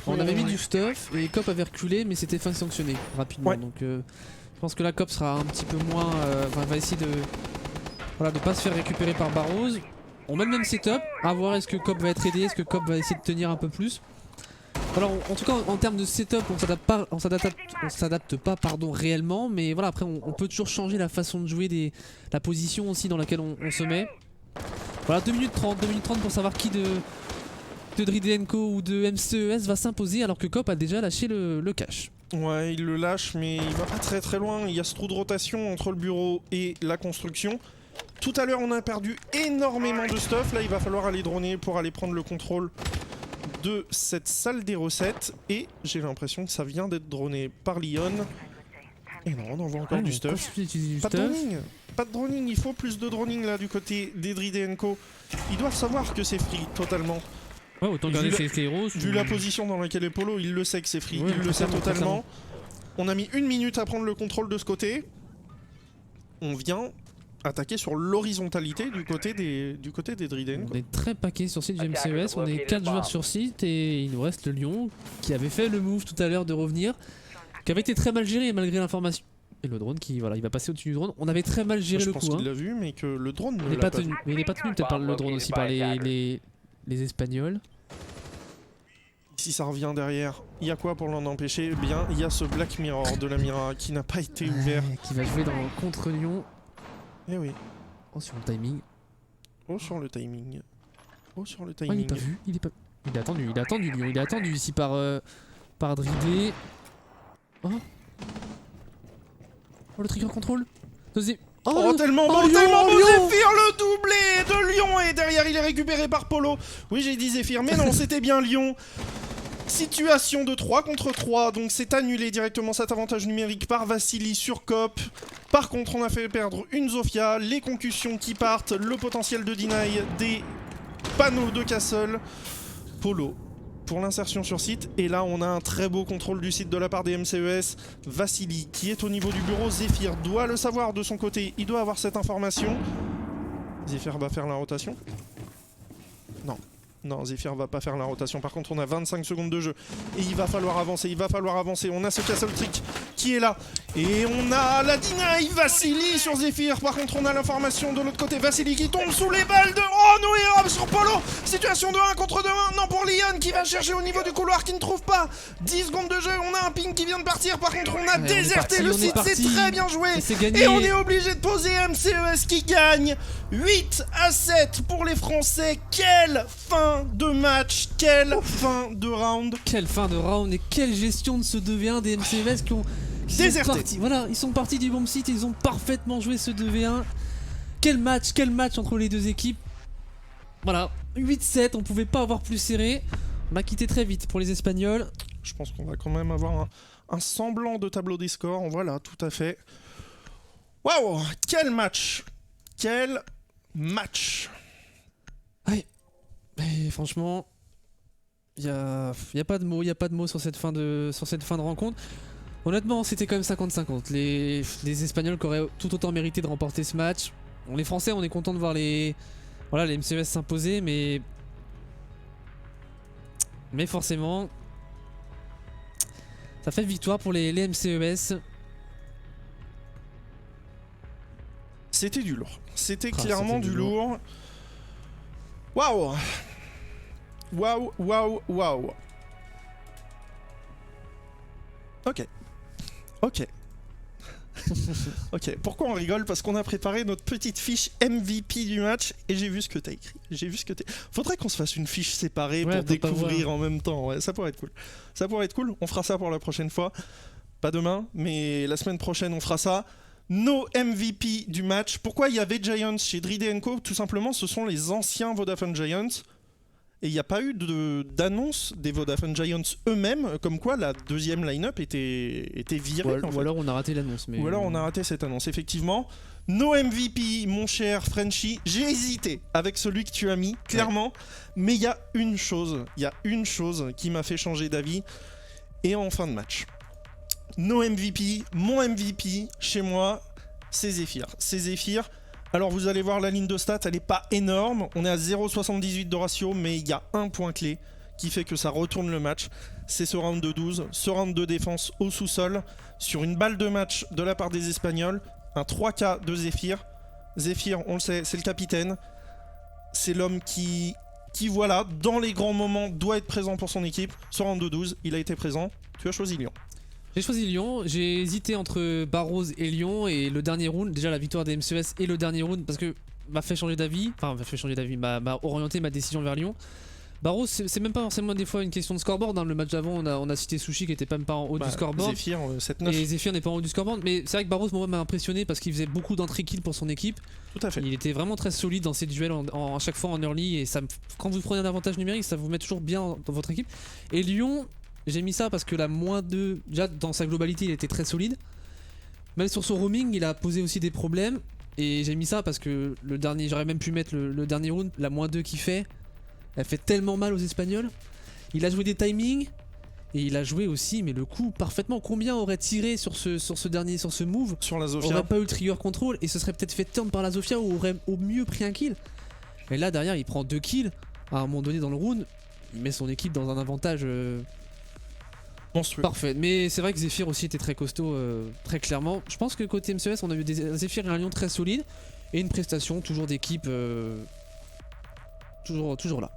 Speaker 2: On avait mis du stuff et Cop avait reculé, mais c'était fin sanctionné rapidement.
Speaker 1: Ouais.
Speaker 2: Donc je pense que la Cop sera un petit peu moins... va essayer de pas se faire récupérer par Barrows. On met le même setup, à voir est-ce que Cop va être aidé, est-ce que Cop va essayer de tenir un peu plus. Alors en tout cas en termes de setup on s'adapte pas réellement, mais voilà, après on peut toujours changer la façon de jouer, la position aussi dans laquelle on se met. Voilà, 2 minutes 30 pour savoir qui de Dridenko ou de MCES va s'imposer, alors que Cop a déjà lâché le cash.
Speaker 1: Ouais, il le lâche, mais il va pas très loin. Il y a ce trou de rotation entre le bureau et la construction. Tout à l'heure, on a perdu énormément de stuff. Là, il va falloir aller droner pour aller prendre le contrôle de cette salle des recettes. Et j'ai l'impression que ça vient d'être droné par Lyon. Et non, on envoie encore du stuff. Pas de droning. Pas de droning, il faut plus de droning là du côté d'Edridenko. Ils doivent savoir que c'est free totalement.
Speaker 2: Ouais, autant garder ses héros.
Speaker 1: Vu la position dans laquelle est Polo, il le sait que c'est free,
Speaker 2: ouais,
Speaker 1: il le sait totalement. On a mis 1 minute à prendre le contrôle de ce côté. On vient attaquer sur l'horizontalité du côté des Dridenko.
Speaker 2: On est très paquet sur site du MCES, on est 4 joueurs sur site et il nous reste le Lion qui avait fait le move tout à l'heure de revenir, qui avait été très mal géré malgré l'information. Et le drone qui, voilà, il va passer au-dessus du drone. On avait très mal géré le coup. Je
Speaker 1: pense qu'il l'a vu, mais que le drone ne l'a pas tenu.
Speaker 2: Mais il n'est pas tenu peut-être par le drone aussi, par les Espagnols.
Speaker 1: Si ça revient derrière, il y a quoi pour l'en empêcher? Eh bien, il y a ce Black Mirror de la Mira qui n'a pas été ouvert.
Speaker 2: Qui va jouer contre Lyon.
Speaker 1: Eh oui.
Speaker 2: Oh, sur le timing.
Speaker 1: Oh, sur le timing. Oh, sur le
Speaker 2: Oh, il
Speaker 1: timing.
Speaker 2: est pas vu, il a attendu Lyon, il a attendu ici par Dridé. Oh, le trigger control.
Speaker 1: Tellement beau, tellement beau, Zephyr, le doublé de Lyon, et derrière il est récupéré par Polo. Oui, j'ai dit Zephyr, mais non, c'était bien Lyon. Situation de 3 contre 3, donc c'est annulé directement cet avantage numérique par Vassili sur Cop. Par contre, on a fait perdre une Zofia, les concussions qui partent, le potentiel de deny des panneaux de Castle. Polo pour l'insertion sur site, et là on a un très beau contrôle du site de la part des MCES. Vassili qui est au niveau du bureau, Zephyr doit le savoir de son côté, il doit avoir cette information. Zephyr va faire la rotation. Non, Zephyr va pas faire la rotation. Par contre, on a 25 secondes de jeu. Et il va falloir avancer, On a ce Castle Trick qui est là. Et on a la deny Vassili sur Zephyr. Par contre, on a l'information de l'autre côté. Vassili qui tombe sous les balles de... Oh, Noé sur Polo. Situation de 1 contre 2 maintenant pour Lyon qui va chercher au niveau du couloir, qui ne trouve pas. 10 secondes de jeu, on a un ping qui vient de partir. Par contre, on a déserté le site. C'est très bien joué. Et on est obligé de poser MCES qui gagne 8-7 pour les Français. Quelle fin de match, quelle fin de round.
Speaker 2: Quelle fin de round et quelle gestion de ce 2v1 des MCES qui
Speaker 1: déserté.
Speaker 2: Voilà, ils sont partis du bomb site, ils ont parfaitement joué ce 2v1. Quel match entre les deux équipes. Voilà, 8-7, on pouvait pas avoir plus serré. On a quitté très vite pour les Espagnols.
Speaker 1: Je pense qu'on va quand même avoir un semblant de tableau des scores. Voilà, tout à fait. Waouh, quel match. Quel match.
Speaker 2: Ouais. Et franchement, y a pas de mots, sur cette fin de rencontre. Honnêtement, c'était quand même 50-50. Les Espagnols qui auraient tout autant mérité de remporter ce match. Les Français, on est content de voir les MCES s'imposer, mais forcément, ça fait victoire pour les MCES.
Speaker 1: C'était du lourd. C'était clairement du lourd. Waouh. Ok. Ok, pourquoi on rigole? Parce qu'on a préparé notre petite fiche MVP du match et j'ai vu ce que t'as écrit. Faudrait qu'on se fasse une fiche séparée pour découvrir en même temps. Ouais, ça pourrait être cool. On fera ça pour la prochaine fois. Pas demain, mais la semaine prochaine on fera ça. nos MVP du match. Pourquoi il y avait Giants chez Dride & Co? Tout simplement, ce sont les anciens Vodafone Giants. Et il n'y a pas eu d'annonce des Vodafone Giants eux-mêmes, comme quoi la deuxième line-up était virée.
Speaker 2: Ou alors on a raté l'annonce.
Speaker 1: Ou alors on a raté cette annonce, effectivement. Nos MVP, mon cher Frenchie, j'ai hésité avec celui que tu as mis, clairement. Mais il y a une chose qui m'a fait changer d'avis. Et en fin de match. Nos MVP, mon MVP, chez moi, c'est Zephyr. C'est Zephyr. Alors vous allez voir la ligne de stats, elle n'est pas énorme. On est à 0,78 de ratio, mais il y a un point clé qui fait que ça retourne le match. C'est ce round de 12, ce round de défense au sous-sol, sur une balle de match de la part des Espagnols, un 3K de Zephyr. Zephyr, on le sait, c'est le capitaine. C'est l'homme qui voilà, dans les grands moments, doit être présent pour son équipe. Ce round de 12, il a été présent. Tu as choisi Lyon.
Speaker 2: J'ai choisi Lyon, j'ai hésité entre Barrows et Lyon et le dernier round, déjà la victoire des MCES et le dernier round parce que m'a fait changer d'avis, m'a orienté ma décision vers Lyon. Barrows, c'est même pas forcément des fois une question de scoreboard, hein. Le match d'avant on a cité Sushi qui était même pas en haut du scoreboard.
Speaker 1: Zephyr 7-9.
Speaker 2: Et Zephyr n'est pas en haut du scoreboard, mais c'est vrai que Barrows moi m'a impressionné parce qu'il faisait beaucoup d'entrées kill pour son équipe.
Speaker 1: Tout à fait.
Speaker 2: Il était vraiment très solide dans ses duels à chaque fois en early et quand vous prenez un avantage numérique ça vous met toujours bien dans votre équipe. Et Lyon, j'ai mis ça parce que la -2, déjà dans sa globalité il était très solide. Même sur son roaming il a posé aussi des problèmes. Et j'ai mis ça parce que le dernier, j'aurais même pu mettre le dernier round, la -2 qu'il fait, elle fait tellement mal aux Espagnols. Il a joué des timings et il a joué aussi, mais le coup parfaitement. Combien aurait tiré sur ce move?
Speaker 1: Sur la Zofia.
Speaker 2: Aurait pas eu le trigger control et ce serait peut-être fait turn par la Zofia ou aurait au mieux pris un kill. Et là derrière il prend 2 kills à un moment donné dans le round, il met son équipe dans un avantage
Speaker 1: monstrueux.
Speaker 2: Parfait, mais c'est vrai que Zephyr aussi était très costaud, très clairement. Je pense que côté MCES, on a eu des Zephyr et un Lyon très solide et une prestation toujours d'équipe toujours là.